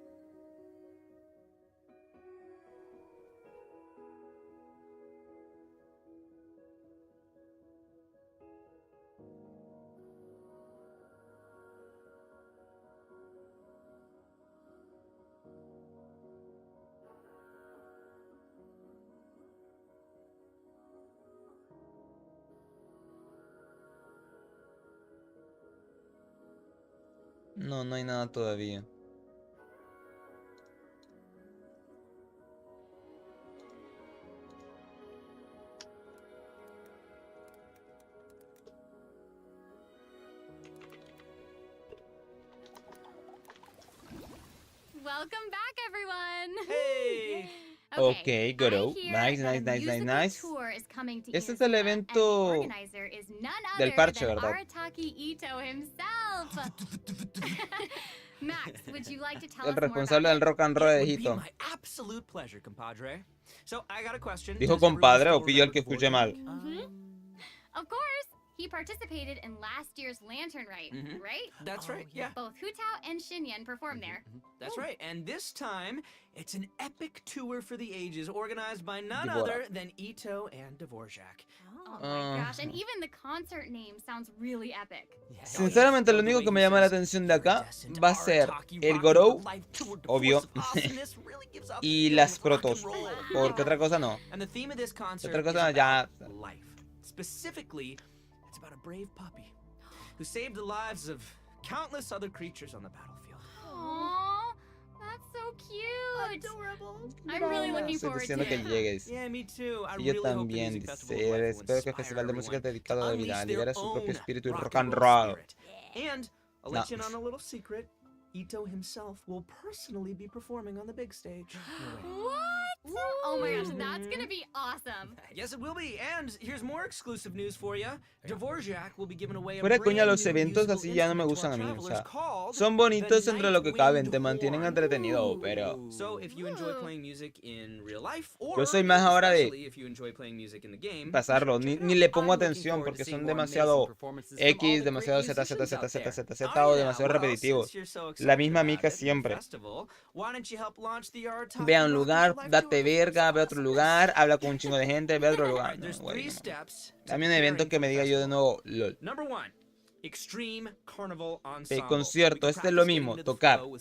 Speaker 1: No, no hay nada todavía.
Speaker 10: Welcome back, everyone.
Speaker 11: Hey.
Speaker 1: Okay, Goro. Nice. Este es el evento del parche, ¿verdad?
Speaker 10: Max, would you like to tell
Speaker 1: El responsable del rock and roll de Egipto. ¿Dijo compadre o fui yo el que escuché mal?
Speaker 10: Of course. He participated in last year's Lantern Rite, right?
Speaker 11: That's right, yeah.
Speaker 10: Both Hu Tao and Xinyan performed there.
Speaker 11: That's right, and this time, it's an epic tour for the ages organized by none other than Ito and Dvorak.
Speaker 10: Oh my gosh, and even the concert name sounds really epic.
Speaker 1: Sinceramente, lo único que me llama la atención de acá va a ser el Gorou, obvio, y las Protos, porque otra cosa no. Otra cosa ya...
Speaker 11: Specifically, it's about a brave puppy who saved the lives of countless other creatures on the battlefield.
Speaker 10: Aww, that's so cute. Adorable. I'm really looking forward to
Speaker 1: it.
Speaker 11: Yeah, me too.
Speaker 1: Y yo también, dice, espero que el festival de música dedicado a la vida libere su propio espíritu y rock and roll.
Speaker 11: And I'll let you in on a little secret. Ito himself will personally be performing on the big stage.
Speaker 10: What? Oh my gosh, that's gonna be awesome.
Speaker 11: Yes, it will be. And here's more exclusive news for you. Dvorak will be giving away a
Speaker 1: Fuera de coña,
Speaker 11: brand
Speaker 1: los
Speaker 11: new
Speaker 1: eventos
Speaker 11: musical
Speaker 1: así ya no me
Speaker 11: instrument
Speaker 1: gustan a
Speaker 11: to our
Speaker 1: mí, o
Speaker 11: travelers
Speaker 1: sea,
Speaker 11: called
Speaker 1: son bonitos entre lo que caben, te mantienen entretenido, pero
Speaker 11: So if you enjoy playing music in real life, or
Speaker 1: yo soy más ahora
Speaker 11: especially
Speaker 1: de
Speaker 11: if you enjoy playing music in the game,
Speaker 1: pasarlo, ni le pongo atención porque son demasiado X, demasiado Z, Z, Z, Z, Z, Z o demasiado repetitivos. La misma mica siempre. Ve a un lugar, date verga, ve a otro lugar, habla con un chingo de gente, ve a otro lugar. No, güey, no. Dame un evento que me diga yo de nuevo, lol.
Speaker 11: Number 1. Extreme Carnival Ensemble.
Speaker 1: Concierto, este es lo mismo, tocar. Ya lo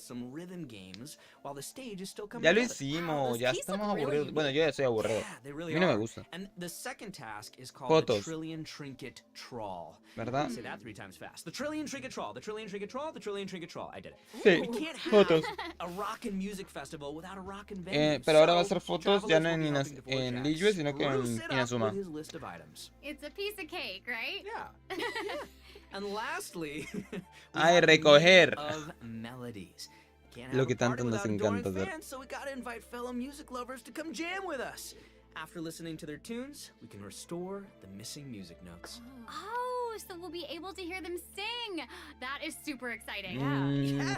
Speaker 11: together.
Speaker 1: hicimos, ya estamos aburridos. Bueno, yo ya estoy aburrido. A mí no me gusta.
Speaker 11: And the second task is called
Speaker 1: Fotos.
Speaker 11: the Trillion Trinket Trawl.
Speaker 1: ¿Verdad?
Speaker 11: Say that 3 times fast. The Trillion Trinket Trawl, the Trillion Trinket Trawl, the Trillion Trinket Trawl. I did it.
Speaker 1: Sí,
Speaker 11: We can't have
Speaker 1: fotos.
Speaker 11: a rockin' music festival without a rockin' venue.
Speaker 1: Pero ahora va a
Speaker 11: So,
Speaker 1: ser fotos ya no
Speaker 11: travelers
Speaker 1: en,
Speaker 11: will be helping
Speaker 1: en
Speaker 11: Dvorak
Speaker 1: Liyue, sino que
Speaker 11: spruce
Speaker 1: en
Speaker 11: it up
Speaker 1: Inazuma.
Speaker 11: with his list of items.
Speaker 10: It's a piece of cake, right?
Speaker 11: Yeah. And lastly, we
Speaker 1: Ay,
Speaker 11: have the
Speaker 1: recoger.
Speaker 11: Night of Melodies. Can't
Speaker 1: Lo
Speaker 11: have
Speaker 1: que
Speaker 11: a party
Speaker 1: tanto nos
Speaker 11: without adoring
Speaker 1: encanta hacer.
Speaker 11: fans, so we gotta invite fellow music lovers to come jam with us. After listening to their tunes, we can restore the missing music notes.
Speaker 10: Oh, so we'll be able to hear them sing. That is super exciting.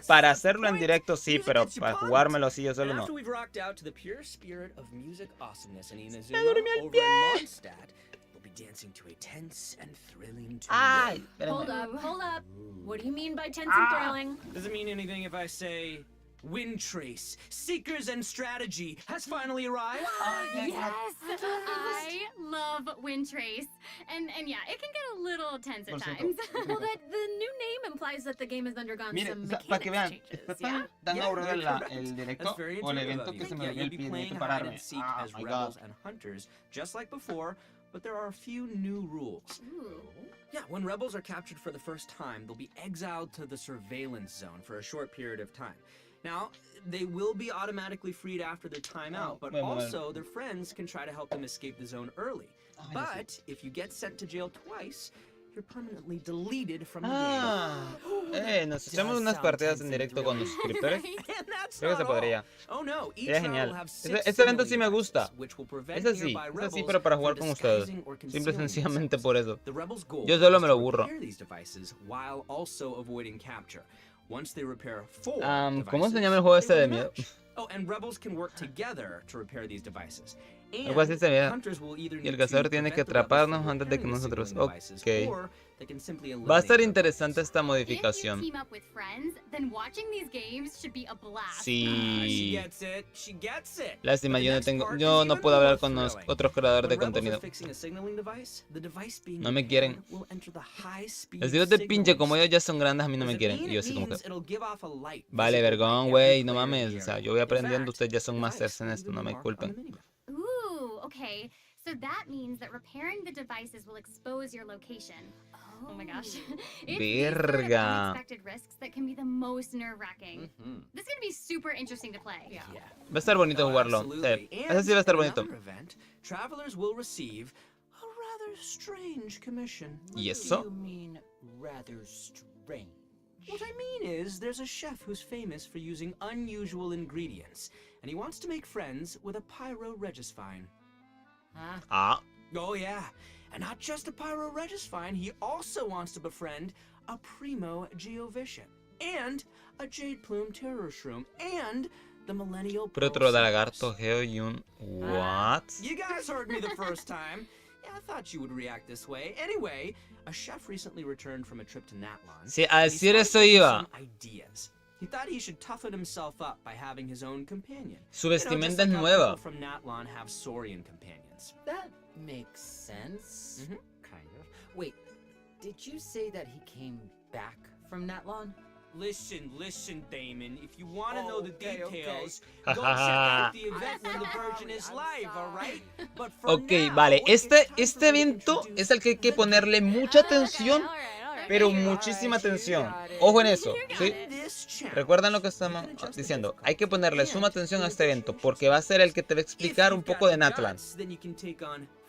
Speaker 1: Para hacerlo en directo sí, pero para jugármelo así yo
Speaker 11: And
Speaker 1: solo no.
Speaker 11: after we've rocked out to the pure spirit of music awesomeness in Inazuma over in Mondstadt, we'll be dancing to a tense and thrilling tune.
Speaker 1: Ay,
Speaker 13: Hold up. What do you mean by tense and thrilling?
Speaker 11: Does it mean anything if I say Wind Trace, Seekers and Strategy has finally arrived?
Speaker 10: Yes, I love Wind Trace, and yeah, it can get a little tense at times.
Speaker 13: Well, that the new name implies that the game has undergone
Speaker 1: Mire,
Speaker 13: some
Speaker 1: para que vean,
Speaker 13: mechanics
Speaker 1: está
Speaker 13: changes,
Speaker 1: tan
Speaker 13: yeah?
Speaker 1: aburrido
Speaker 11: correct.
Speaker 1: el directo
Speaker 11: That's very
Speaker 1: o el
Speaker 11: intuitive
Speaker 1: evento
Speaker 11: of
Speaker 1: que
Speaker 11: you.
Speaker 1: se me
Speaker 11: Yeah,
Speaker 1: dio
Speaker 11: you'll
Speaker 1: el
Speaker 11: be
Speaker 1: pie,
Speaker 11: playing
Speaker 1: necesito
Speaker 11: hide
Speaker 1: pararme.
Speaker 11: and seek
Speaker 1: Oh
Speaker 11: as
Speaker 1: my
Speaker 11: rebels
Speaker 1: god.
Speaker 11: and hunters, just like before, but there are a few new rules. Yeah, when rebels are captured for the first time, they'll be exiled to the surveillance zone for a short period of time. Now, they will be automatically freed after their time out, but also their friends can try to help them escape the zone early. But if you get sent to jail twice, you're permanently deleted from the game.
Speaker 1: Nos echamos unas partidas en directo con los suscriptores. Creo que se podría. Sería genial. Este evento sí me gusta. Es así, pero para jugar con ustedes. Simple y sencillamente por eso. Yo solo me lo burro. ¿Cómo se llama el juego este de miedo?
Speaker 11: Oh, and rebels can work together to repair these devices.
Speaker 1: Algo así se ve. Y el cazador tiene que atraparnos antes de que nosotros. Ok. Va a estar interesante esta modificación. Sí. Lástima, yo no puedo hablar con los otros creadores de contenido. No me quieren. Los hijos de pinche, como ellos ya son grandes, a mí no me quieren. Y yo así como que... Vale, vergón, güey, no mames. O sea, yo voy aprendiendo, ustedes ya son masters en esto, no me culpen.
Speaker 10: Okay, so that means that repairing the devices will expose your location. Oh my gosh. It's these sort of
Speaker 1: Verga.
Speaker 10: unexpected risks that can be the most nerve-wracking. This is gonna be super interesting to play.
Speaker 1: Va a estar bonito jugarlo. Sí, eso sí va a estar bonito.
Speaker 11: Travelers will receive a rather strange commission.
Speaker 1: ¿Y eso?
Speaker 11: What do you mean, rather strange? What I mean is, there's a chef who's famous for using unusual ingredients, and he wants to make friends with a pyro-regisvine.
Speaker 1: Ah.
Speaker 11: Oh yeah, and not just a pyro-regisvine, he also wants to befriend a primo geovishap, and a jade plume terror shroom, and the millennial
Speaker 1: Protro de lagarto, geo y un... What?
Speaker 11: You guys heard me the first time. Yeah, I thought you would react this way. Anyway, a chef recently returned from a trip to Natlan.
Speaker 1: Sí, a decir eso iba.
Speaker 11: He thought he should toughen himself up by having his own companion.
Speaker 1: Su vestimenta es nueva.
Speaker 11: From Natlan have Saurian companions.
Speaker 14: That makes sense. Kind of. Wait, did you say that he came back from Natlan?
Speaker 11: Listen, Damon. If you want to know the details, go check out the event when the version is live, alright? But for
Speaker 1: Ok, vale. Este evento es al que hay que ponerle mucha atención, pero muchísima atención. Ojo en eso, ¿sí? Recuerdan lo que estamos diciendo. Hay que ponerle suma atención a este evento, porque va a ser el que te va a explicar un poco de Natlan.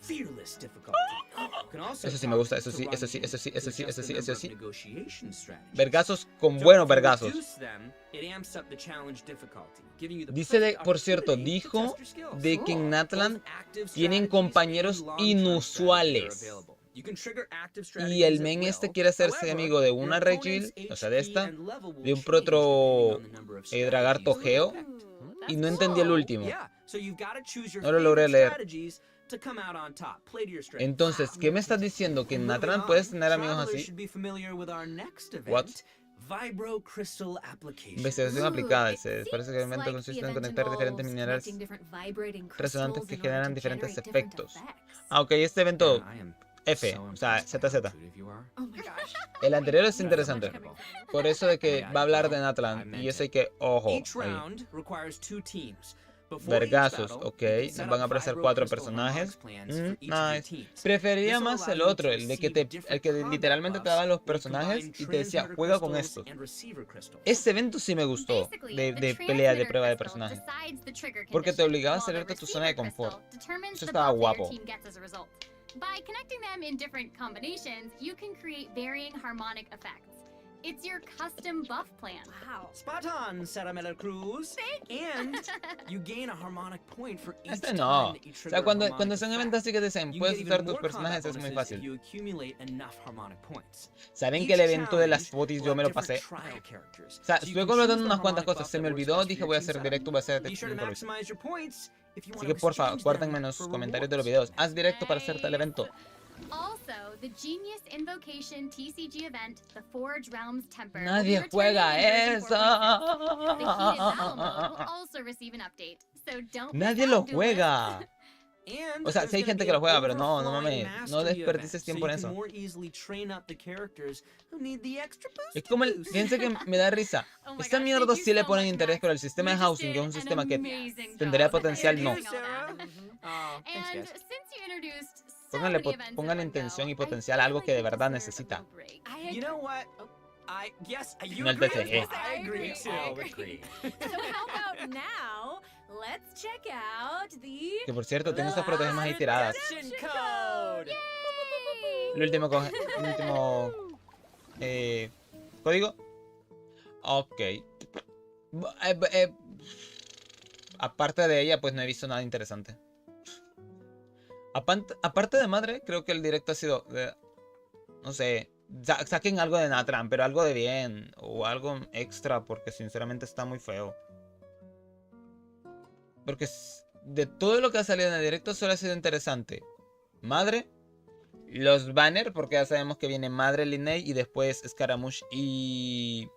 Speaker 11: fearless difficulty. You can also
Speaker 1: Eso sí me gusta,
Speaker 11: talk
Speaker 1: eso sí,
Speaker 11: to
Speaker 1: eso sí,
Speaker 11: Run
Speaker 1: eso sí,
Speaker 11: to
Speaker 1: eso sí,
Speaker 11: adjust
Speaker 1: eso
Speaker 11: the
Speaker 1: sí, eso
Speaker 11: number of
Speaker 1: sí.
Speaker 11: negotiation strategies.
Speaker 1: Vergazos con
Speaker 11: So
Speaker 1: buenos
Speaker 11: if you
Speaker 1: vergazos.
Speaker 11: reduce them, it amps up the challenge difficulty, giving you the
Speaker 1: Dice
Speaker 11: perfect
Speaker 1: por cierto,
Speaker 11: opportunity to
Speaker 1: dijo
Speaker 11: test your skills.
Speaker 1: de que en Natlan
Speaker 11: Both active
Speaker 1: tienen
Speaker 11: strategies
Speaker 1: compañeros
Speaker 11: and long-term
Speaker 1: inusuales.
Speaker 11: strategies are available. You can trigger active
Speaker 1: Y
Speaker 11: strategies
Speaker 1: el
Speaker 11: at
Speaker 1: men
Speaker 11: will.
Speaker 1: este quiere hacerse
Speaker 11: However,
Speaker 1: amigo de
Speaker 11: your
Speaker 1: una
Speaker 11: opponent's
Speaker 1: Regil, o sea de
Speaker 11: HP
Speaker 1: esta,
Speaker 11: and level will
Speaker 1: de un
Speaker 11: change
Speaker 1: protro
Speaker 11: depending on the number of
Speaker 1: Dragarto
Speaker 11: strategies you
Speaker 1: Geo,
Speaker 11: picked.
Speaker 1: y no entendí el último.
Speaker 11: Yeah, so you've got to choose your
Speaker 1: No lo logré
Speaker 11: favorite
Speaker 1: leer.
Speaker 11: strategies to come out on top. Play to your strengths.
Speaker 1: Entonces, ¿qué me estás diciendo? ¿Que en Natlan puedes tener amigos
Speaker 11: Travelers
Speaker 1: así?
Speaker 11: should be familiar with our next event,
Speaker 1: What?
Speaker 11: Vibro Crystal Application.
Speaker 1: Investigación aplicada. Se parece que el evento consiste en conectar diferentes minerales resonantes que generan diferentes efectos. Ah, ok, este evento F, o sea, ZZ. El anterior es interesante. Por eso de que va a hablar de Natlan. Y eso hay que, ojo, ahí. Vergazos, ok. Nos van a aparecer 4 personajes. Nice. Preferiría más el otro, el de que el que literalmente te daba los personajes y te decía, juega con estos. Este evento sí me gustó, de pelea de prueba de personajes. Porque te obligaba a salirte de tu zona de confort. Eso estaba guapo.
Speaker 10: By connecting them in different combinations, you can create varying harmonic effects. It's your custom buff plan.
Speaker 11: Wow. Spot on, Sarah Miller Cruz. And you gain a harmonic point for each
Speaker 1: Este no.
Speaker 11: time that you
Speaker 1: O
Speaker 11: trigger
Speaker 1: sea,
Speaker 11: a
Speaker 1: cuando
Speaker 11: harmonic
Speaker 1: son
Speaker 11: effect.
Speaker 1: eventos así que te dicen,
Speaker 11: You
Speaker 1: puedes
Speaker 11: get
Speaker 1: usar
Speaker 11: even
Speaker 1: tus
Speaker 11: more
Speaker 1: personajes,
Speaker 11: combat
Speaker 1: es muy
Speaker 11: bonuses if
Speaker 1: fácil.
Speaker 11: you accumulate enough harmonic points.
Speaker 1: ¿Saben que el evento de las fotis yo me lo pasé? O sea, estuve completando unas cuantas cosas, se me olvidó, dije voy a hacer directo, voy a hacer
Speaker 11: Be sure to
Speaker 1: nunca lo hice.
Speaker 11: maximize your points if you
Speaker 1: Así
Speaker 11: want
Speaker 1: que
Speaker 11: to
Speaker 1: porfa,
Speaker 11: exchange
Speaker 1: guárdenme en
Speaker 11: them
Speaker 1: los
Speaker 11: for
Speaker 1: comentarios de los
Speaker 11: rewards.
Speaker 1: videos. Haz directo para hacerte el evento.
Speaker 10: Also, the Genius Invocation TCG event, the Forge Realms Temper.
Speaker 1: Nadie juega eso.
Speaker 10: The Heated Battle Mode will also receive an update, so don't miss
Speaker 1: Nadie
Speaker 10: out,
Speaker 1: lo
Speaker 10: duelists.
Speaker 1: juega.
Speaker 11: And
Speaker 1: O sea,
Speaker 11: there's
Speaker 1: sí hay
Speaker 11: gonna
Speaker 1: gente
Speaker 11: be
Speaker 1: que lo
Speaker 11: an
Speaker 1: juega, pero no
Speaker 11: overflowing
Speaker 1: mames, no
Speaker 11: mastery
Speaker 1: desperdices
Speaker 11: event,
Speaker 1: tiempo en
Speaker 11: so you
Speaker 1: eso.
Speaker 11: can more easily train up the characters who need the extra boost
Speaker 1: Es como el,
Speaker 11: boost.
Speaker 1: fíjense que me da risa.
Speaker 10: Oh my
Speaker 1: Esta
Speaker 10: gosh,
Speaker 1: mierda
Speaker 10: thank you
Speaker 1: sí le
Speaker 10: so
Speaker 1: ponen
Speaker 10: much,
Speaker 1: interés,
Speaker 10: Max.
Speaker 1: pero el sistema de
Speaker 10: You just
Speaker 1: housing, que es un
Speaker 10: did an
Speaker 1: sistema que
Speaker 10: amazing
Speaker 1: tendría
Speaker 10: job
Speaker 1: potencial, no.
Speaker 10: introducing all that.
Speaker 11: Oh, thanks,
Speaker 10: And
Speaker 11: guys.
Speaker 10: since you introduced so
Speaker 1: Pónganle,
Speaker 10: many events in
Speaker 1: pónganle
Speaker 10: one
Speaker 1: intención
Speaker 10: go,
Speaker 1: y
Speaker 10: I
Speaker 1: potencial
Speaker 10: feel
Speaker 1: a algo
Speaker 10: like
Speaker 1: que de
Speaker 10: you
Speaker 1: verdad
Speaker 10: deserve a
Speaker 1: necesita.
Speaker 10: little break.
Speaker 11: You know what? You
Speaker 1: No el
Speaker 11: agree?
Speaker 1: TCG.
Speaker 11: I agree too.
Speaker 10: I agree.
Speaker 13: So how about now? Let's check out the
Speaker 1: Que por cierto, tengo estas proteínas ahí tiradas.
Speaker 11: Redemption code.
Speaker 1: El último, código. Ok. Aparte de ella, pues no he visto nada interesante. Aparte de madre, creo que el directo ha sido... no sé, saquen algo de Natran, pero algo de bien. O algo extra, porque sinceramente está muy feo. Porque de todo lo que ha salido en el directo solo ha sido interesante. Madre, los banners, porque ya sabemos que viene Madre, Linnea y después Scaramouche y...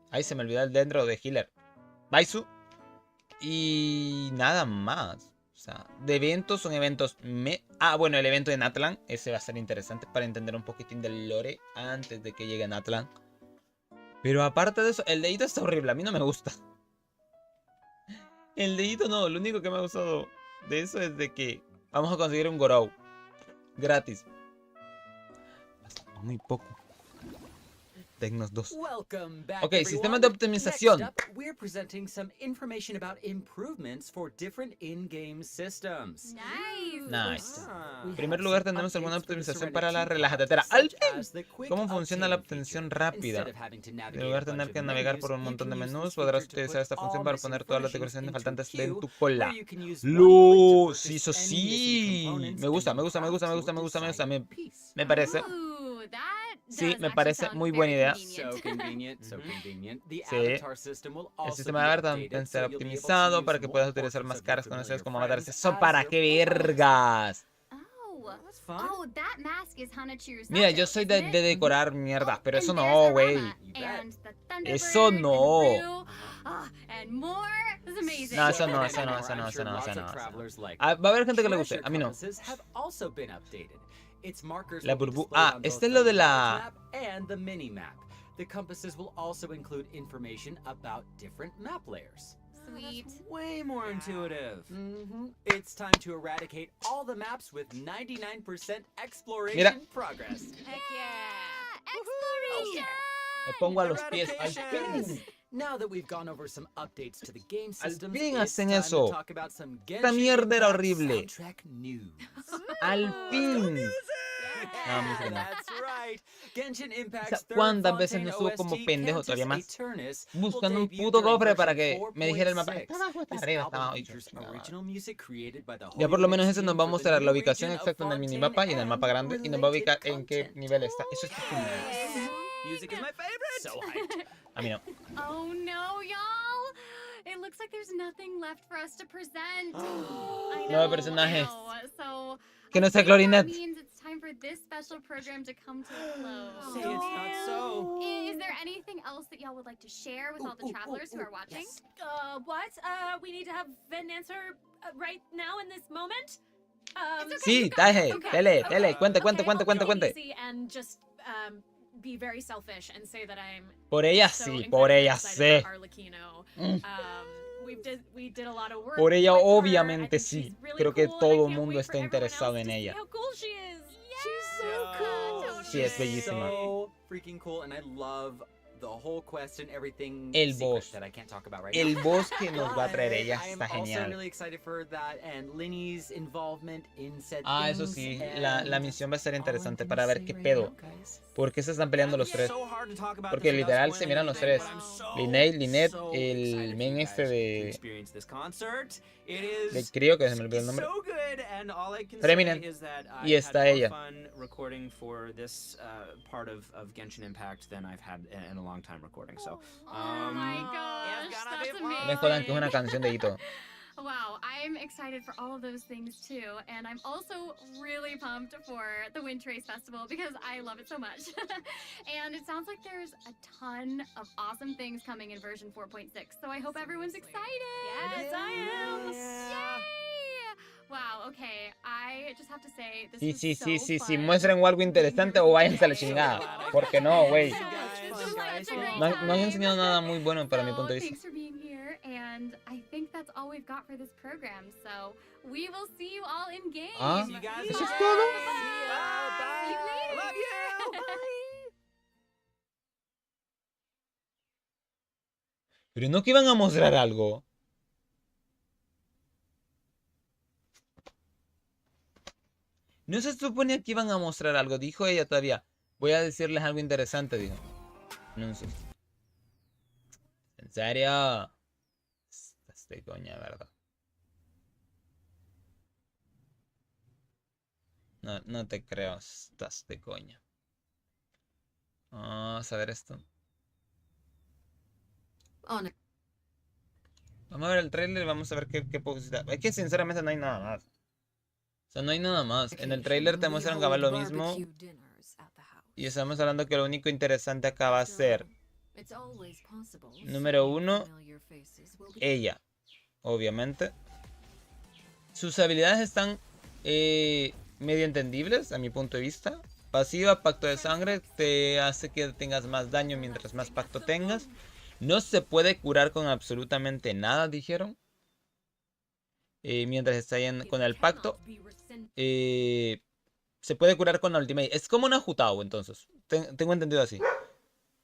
Speaker 1: Ay, se me olvidó el dentro de Healer. Baisu. Y nada más. O sea, de eventos son eventos... bueno, el evento de Natlan. Ese va a ser interesante para entender un poquitín del lore antes de que llegue Natlan. Pero aparte de eso, el dedito está horrible. A mí no me gusta. El dedito no. Lo único que me ha gustado de eso es de que vamos a conseguir un Gorou. Gratis. Muy poco. Tecnos 2. Ok, sistemas de optimización.
Speaker 12: Next up, we're presenting some information about improvements for different in-game systems.
Speaker 1: Nice. En primer lugar, tenemos alguna optimización para la relajadera. ¡Alfin! ¿Cómo funciona la obtención rápida? En lugar de tener que navegar por un montón de menús, podrás utilizar esta función para poner todas las decoraciones faltantes en tu cola. ¡Lo! Sí, eso sí. Me gusta. Me parece. Sí, me parece muy buena idea. Sí. El sistema de avatar también será optimizado para que puedas utilizar más caras conocidas como avatares. ¿Eso para qué vergas?
Speaker 10: Oh, that mask is Hanachu's
Speaker 1: Mira, yo soy de decorar mierdas, pero eso no, güey. Eso no. No, eso no. Va a haber gente que le guste, a mí no. La burbuja. Ah, este es lo de la...
Speaker 12: The compasses will also include information about different map layers.
Speaker 10: Sweet.
Speaker 11: Way more intuitive.
Speaker 12: It's time to eradicate all the maps with 99% exploration
Speaker 1: Mira.
Speaker 12: progress.
Speaker 10: Heck yeah! Exploration!
Speaker 1: Me pongo a los pies. Al fin.
Speaker 12: Now that we've gone over some updates to the game systems,
Speaker 1: fin
Speaker 12: it's
Speaker 1: hacen
Speaker 12: time
Speaker 1: eso.
Speaker 12: to talk about some
Speaker 1: Esta
Speaker 12: Genshin
Speaker 1: mierda era
Speaker 12: Impact
Speaker 1: horrible.
Speaker 12: soundtrack news.
Speaker 1: Al fin. No,
Speaker 12: Yeah, that's right. Genshin Impact's third
Speaker 1: ¿Cuántas veces
Speaker 12: Fontaine
Speaker 1: no estuvo como
Speaker 12: OST,
Speaker 1: pendejo todavía más?
Speaker 12: Cantus Aeternus,
Speaker 1: Buscando un
Speaker 12: will debut
Speaker 1: puto
Speaker 12: during
Speaker 1: cofre para
Speaker 12: version
Speaker 1: que me dijera el mapa.
Speaker 12: 4.6.
Speaker 1: Está abajo, está
Speaker 12: This
Speaker 1: arriba, está
Speaker 12: album
Speaker 1: abajo.
Speaker 12: features original music created by the
Speaker 1: Ya por lo menos
Speaker 12: Holy
Speaker 1: eso nos
Speaker 12: Team
Speaker 1: va a
Speaker 12: for the
Speaker 1: mostrar la
Speaker 12: new
Speaker 1: ubicación
Speaker 12: region of
Speaker 1: exacta en el
Speaker 12: Fontaine
Speaker 1: minimapa y en el mapa
Speaker 12: and
Speaker 1: grande. Y nos va a ubicar
Speaker 12: related
Speaker 1: en qué
Speaker 12: content.
Speaker 1: nivel está. Eso es cool.
Speaker 12: Music is my favorite. So hyped.
Speaker 1: A mí no.
Speaker 10: Oh no, y'all! It looks like there's nothing left for us to present. I know,
Speaker 1: Nueve personajes.
Speaker 10: So
Speaker 1: Que no sea
Speaker 10: that
Speaker 1: Clorinet.
Speaker 10: means it's time for this special program to come to a close.
Speaker 12: Say it's not so.
Speaker 10: Is there anything else that y'all would like to share with all the travelers who are watching?
Speaker 13: What? We need to have Ven answer right now in this moment?
Speaker 1: Sí, taje. Dele, dele. Cuente, cuente, cuente, cuente, cuente.
Speaker 13: And just be very selfish and say that I'm
Speaker 1: Por ella
Speaker 13: so
Speaker 1: sí,
Speaker 13: incredibly
Speaker 1: por ella
Speaker 13: excited
Speaker 1: sé.
Speaker 13: for Arlequino. We did a lot of work
Speaker 1: Por ella
Speaker 13: with her. I
Speaker 1: obviamente
Speaker 13: think
Speaker 1: sí.
Speaker 13: she's really
Speaker 1: Creo que
Speaker 13: cool, and I
Speaker 1: todo el
Speaker 13: can't
Speaker 1: mundo
Speaker 13: wait for
Speaker 1: está
Speaker 13: everyone
Speaker 1: interesado
Speaker 13: else
Speaker 1: en
Speaker 13: to see
Speaker 1: ella.
Speaker 13: how cool she is.
Speaker 12: She's so cool.
Speaker 1: Sí, es bellísima.
Speaker 12: So freaking cool, and I love the whole quest and everything.
Speaker 1: El
Speaker 12: secret
Speaker 1: boss.
Speaker 12: that I can't talk about right
Speaker 1: El
Speaker 12: now.
Speaker 1: boss que nos va a traer ella
Speaker 12: I am
Speaker 1: está
Speaker 12: also
Speaker 1: genial.
Speaker 12: really excited for that and Linny's involvement in said
Speaker 1: Ah, eso
Speaker 12: things,
Speaker 1: sí.
Speaker 12: and
Speaker 1: La misión va a ser
Speaker 12: all I'm
Speaker 1: interesante
Speaker 12: gonna
Speaker 1: para ver
Speaker 12: say
Speaker 1: qué
Speaker 12: right
Speaker 1: pedo.
Speaker 12: now, guys,
Speaker 1: ¿Por qué se están peleando los tres?
Speaker 11: So hard to talk about
Speaker 1: Porque
Speaker 11: this without
Speaker 1: literal se
Speaker 11: spoiling
Speaker 1: miran los
Speaker 11: anything,
Speaker 1: tres.
Speaker 11: but I'm so,
Speaker 1: Linet,
Speaker 11: so
Speaker 1: el
Speaker 11: excited
Speaker 1: men
Speaker 11: for you
Speaker 1: este
Speaker 11: guys to
Speaker 1: de...
Speaker 11: experience this concert. It is
Speaker 1: de crío, que se me olvidó el
Speaker 11: it's
Speaker 1: nombre.
Speaker 11: so good, and all I can
Speaker 1: Freminen.
Speaker 11: say is that
Speaker 1: Y
Speaker 11: I
Speaker 1: está
Speaker 11: had more
Speaker 1: ella.
Speaker 11: fun recording for this part of Genshin Impact than I've had in a long time recording. So,
Speaker 10: Oh my gosh, that's
Speaker 1: No me
Speaker 10: amazing.
Speaker 1: jodan que es una canción de Ito.
Speaker 10: Wow, I'm excited for all of those things too, and I'm also really pumped for the Wind Trace Festival because I love it so much. And it sounds like there's a ton of awesome things coming in version 4.6, so I hope everyone's excited.
Speaker 13: Yes, I am.
Speaker 10: Yay! Wow, okay, I just have to say this
Speaker 1: Sí,
Speaker 10: was
Speaker 1: sí,
Speaker 10: so
Speaker 1: sí, sí, sí.
Speaker 10: fun.
Speaker 1: Muestren algo interesante o váyanse a la chingada. Porque no, güey.
Speaker 10: This was such a great
Speaker 1: No han
Speaker 10: time.
Speaker 1: enseñado nada muy bueno para mi
Speaker 10: So,
Speaker 1: punto de
Speaker 10: thanks
Speaker 1: vista.
Speaker 10: for being here, and I think that's all we've got for this program. So we will see you all in game.
Speaker 1: Ah,
Speaker 11: see you guys.
Speaker 1: ¿eso es
Speaker 10: Bye.
Speaker 1: todo?
Speaker 10: Bye. See you later.
Speaker 11: Love you.
Speaker 1: Pero no que iban a mostrar algo. No se suponía que iban a mostrar algo. Dijo ella todavía. Voy a decirles algo interesante, dijo. No sé. ¿En serio? Estás de coña, ¿verdad? No, no te creo. Estás de coña. Vamos a ver esto.
Speaker 2: Oh, no.
Speaker 1: Vamos a ver el trailer y vamos a ver qué publicidad. Es que sinceramente no hay nada más. O sea, no hay nada más. En el trailer te muestran acabar lo mismo. Y estamos hablando que lo único interesante acá va a ser... Número 1, ella. Obviamente. Sus habilidades están medio entendibles a mi punto de vista. Pasiva, pacto de sangre. Te hace que tengas más daño mientras más pacto tengas. No se puede curar con absolutamente nada, dijeron. Mientras está con el pacto. Se puede curar con la ultimate. Es como una Jutao, entonces. Tengo entendido así.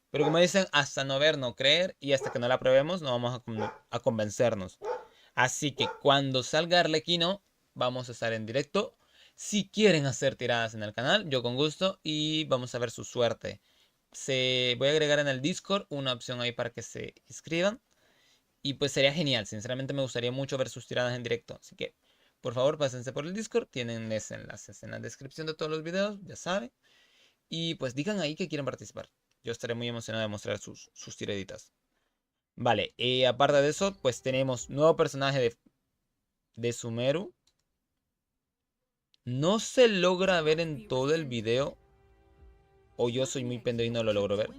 Speaker 1: Pero como dicen, hasta no ver, no creer. Y hasta que no la probemos, no vamos a convencernos. Así que cuando salga Arlequino, vamos a estar en directo. Si quieren hacer tiradas en el canal, yo con gusto. Y vamos a ver su suerte. Voy a agregar en el Discord una opción ahí para que se inscriban. Y pues sería genial. Sinceramente me gustaría mucho ver sus tiradas en directo. Así que, por favor, pásense por el Discord. Tienen ese enlaces en la descripción de todos los videos. Ya saben. Y pues digan ahí que quieren participar. Yo estaré muy emocionado de mostrar sus tiraditas. Vale. Aparte de eso, pues tenemos nuevo personaje de Sumeru. No se logra ver en todo el video. O yo soy muy pendejo y no lo logro ver.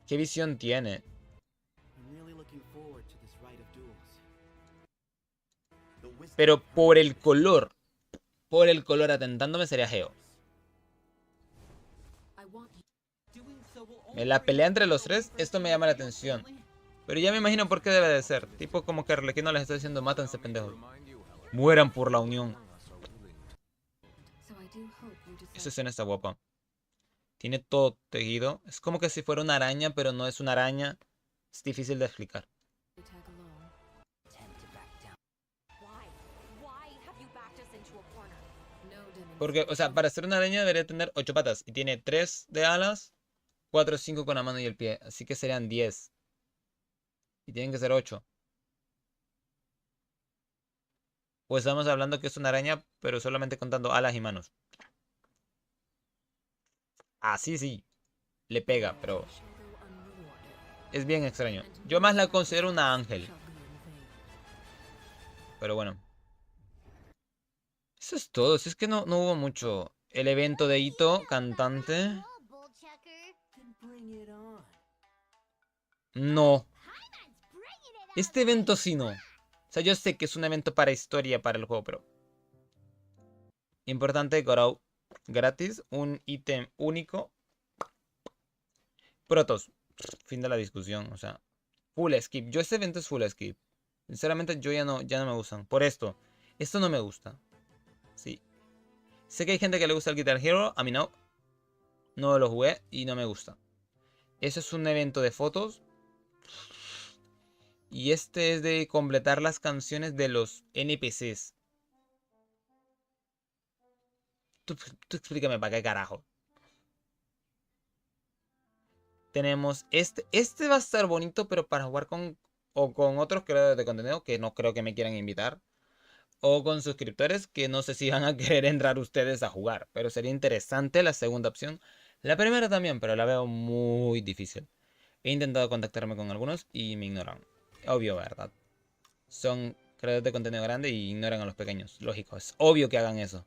Speaker 1: ¿Qué visión tiene? Pero por el color atentándome sería Geo. En la pelea entre los tres, esto me llama la atención. Pero ya me imagino por qué debe de ser. Tipo como que Arlequino les está diciendo, mátanse pendejos. Mueran por la unión. Esa escena está guapa. Tiene todo tejido. Es como que si fuera una araña, pero no es una araña. Es difícil de explicar. Porque, o sea, para ser una araña debería tener 8 patas. Y tiene 3 de alas, 4 o 5 con la mano y el pie. Así que serían 10. Y tienen que ser 8. Pues estamos hablando que es una araña, pero solamente contando alas y manos. Así sí. Le pega, pero... es bien extraño. Yo más la considero una ángel. Pero bueno. Eso es todo. Si es que no hubo mucho. El evento de Ito, cantante. No. Este evento sí no. O sea, yo sé que es un evento para historia para el juego, pero... importante, Gorou. Gratis. Un ítem único. Protos. Fin de la discusión. O sea, full skip. Yo este evento es full skip. Sinceramente, yo ya no me gustan. Por esto. Esto no me gusta. Sí. Sé que hay gente que le gusta el Guitar Hero. A mí no. No lo jugué y no me gusta. Eso es un evento de fotos. Y este es de completar las canciones de los NPCs. Tú explícame para qué carajo. Tenemos este. Este va a estar bonito, pero para jugar con otros creadores de contenido que no creo que me quieran invitar. O con suscriptores que no sé si van a querer entrar ustedes a jugar. Pero sería interesante la segunda opción. La primera también, pero la veo muy difícil. He intentado contactarme con algunos y me ignoran. Obvio, ¿verdad? Son creadores de contenido grande y ignoran a los pequeños. Lógico, es obvio que hagan eso.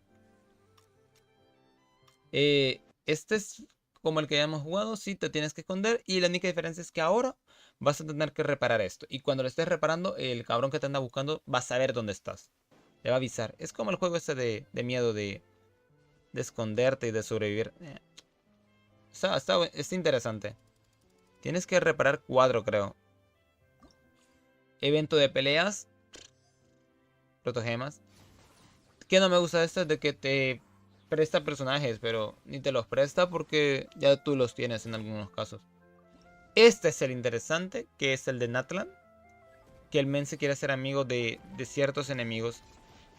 Speaker 1: Este es como el que ya hemos jugado. Sí, te tienes que esconder. Y la única diferencia es que ahora vas a tener que reparar esto. Y cuando lo estés reparando, el cabrón que te anda buscando va a saber dónde estás. Le va a avisar. Es como el juego este de miedo de esconderte y de sobrevivir. Está interesante. Tienes que reparar 4, creo. Evento de peleas. Protogemas. Que no me gusta de esto es de que te presta personajes, pero ni te los presta porque ya tú los tienes en algunos casos. Este es el interesante, que es el de Natlan. Que el men se quiere hacer amigo de ciertos enemigos.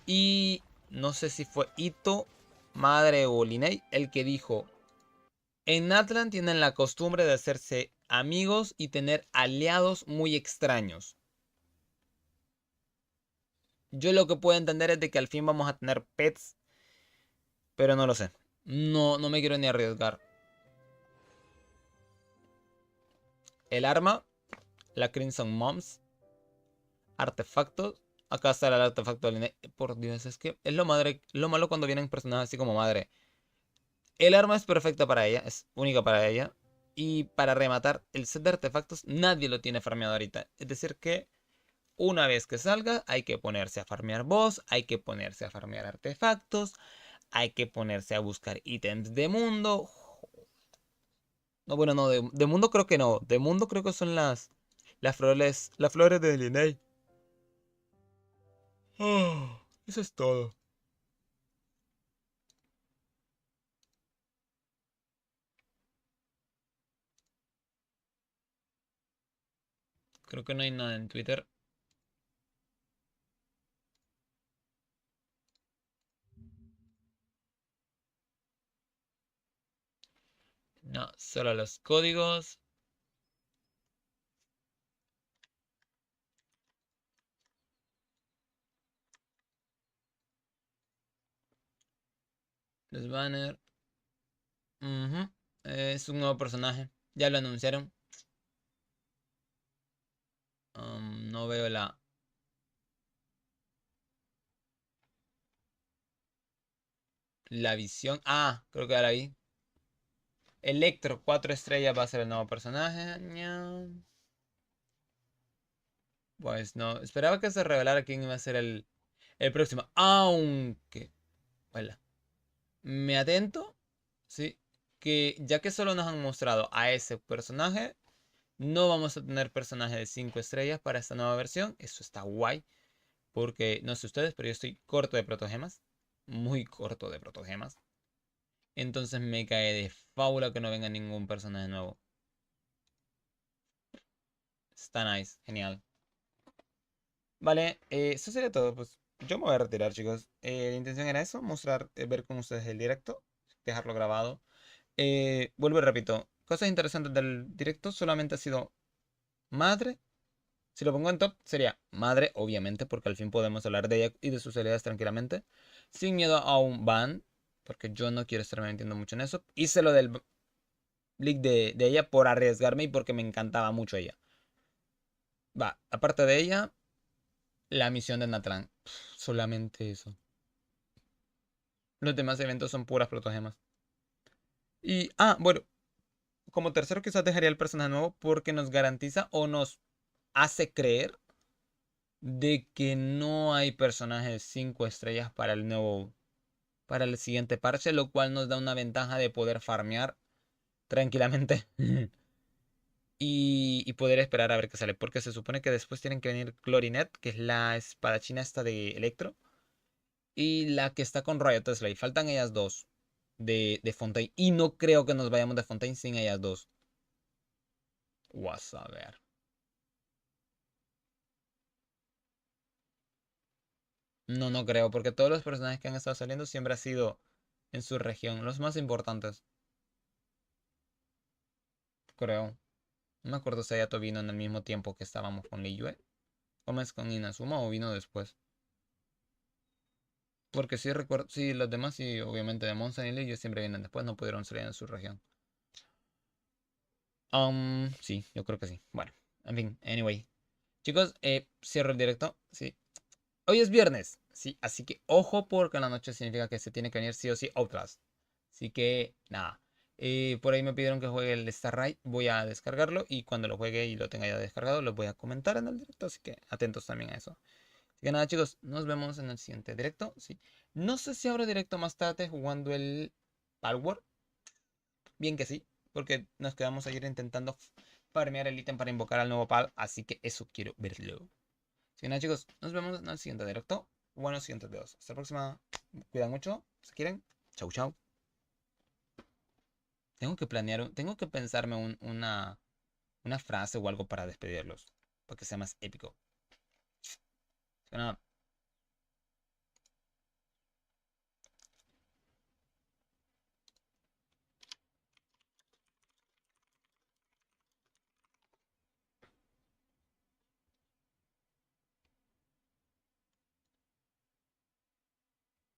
Speaker 1: Y no sé si fue Ito, madre o Linnea el que dijo: en Natlan tienen la costumbre de hacerse amigos y tener aliados muy extraños. Yo lo que puedo entender es de que al fin vamos a tener pets, pero no lo sé. No me quiero ni arriesgar. El arma, la Crimson Moms, artefactos. Acá está el artefacto de Linnea. Por Dios, es que es lo malo cuando vienen personajes así como madre. El arma es perfecta para ella, es única para ella. Y para rematar, el set de artefactos nadie lo tiene farmeado ahorita. Es decir que una vez que salga hay que ponerse a farmear boss, hay que ponerse a farmear artefactos, hay que ponerse a buscar ítems de mundo. No, bueno, no, de mundo creo que no. De mundo creo que son las flores de Linnea. Oh, eso es todo. Creo que no hay nada en Twitter. No, solo los códigos. Los banners. Es un nuevo personaje. Ya lo anunciaron. No veo la visión. Ah, creo que ya la vi. Electro, 4 estrellas va a ser el nuevo personaje. Pues no, esperaba que se revelara quién iba a ser el próximo. Aunque, bueno, me atento, sí, que ya que solo nos han mostrado a ese personaje, no vamos a tener personaje de 5 estrellas para esta nueva versión. Eso está guay, porque no sé ustedes, pero yo estoy corto de protogemas. Muy corto de protogemas. Entonces me cae de fábula que no venga ningún personaje nuevo. Está nice, genial. Vale, eso sería todo. Pues yo me voy a retirar, chicos. La intención era eso, mostrar, ver con ustedes el directo, dejarlo grabado. Vuelvo y repito, cosas interesantes del directo solamente ha sido madre. Si lo pongo en top, sería madre, obviamente, porque al fin podemos hablar de ella y de sus habilidades tranquilamente. Sin miedo a un ban, porque yo no quiero estarme metiendo mucho en eso. Hice lo del leak de ella por arriesgarme y porque me encantaba mucho ella. Va, aparte de ella, la misión de Natlan. Solamente eso. Los demás eventos son puras protogemas. Y, bueno, como tercero quizás dejaría el personaje nuevo porque nos garantiza o nos hace creer de que no hay personajes 5 estrellas para el nuevo, para el siguiente parche, lo cual nos da una ventaja de poder farmear tranquilamente y poder esperar a ver qué sale, porque se supone que después tienen que venir Clorinet, que es la espadachina esta de Electro, y la que está con Riot Slay. Faltan ellas dos de Fontaine, y no creo que nos vayamos de Fontaine sin ellas dos. Vas a ver. No, no creo, porque todos los personajes que han estado saliendo siempre han sido en su región, los más importantes. Creo. No me acuerdo si Ayato vino en el mismo tiempo que estábamos con Liyue. ¿O es con Inazuma o vino después? Porque sí recuerdo, sí, los demás sí, obviamente de Monza y Liyue siempre vienen después, no pudieron salir en su región. Sí, yo creo que sí. Bueno, en fin, anyway. Chicos, cierro el directo, sí. Hoy es viernes, sí, así que ojo porque en la noche significa que se tiene que venir sí o sí Outlast. Así que, nada. Por ahí me pidieron que juegue el Starlight. Voy a descargarlo y cuando lo juegue y lo tenga ya descargado, lo voy a comentar en el directo. Así que atentos también a eso. Así que nada, chicos, nos vemos en el siguiente directo. Sí. No sé si abro directo más tarde jugando el Palworld. Bien que sí, porque nos quedamos ayer intentando farmear el ítem para invocar al nuevo Pal. Así que eso quiero verlo. Así que nada, chicos, nos vemos en el siguiente directo. O en los siguientes videos. Hasta la próxima. Cuidan mucho. Si quieren. Chau, chau. Tengo que planear, tengo que pensarme una frase o algo para despedirlos. Para que sea más épico. Así que nada,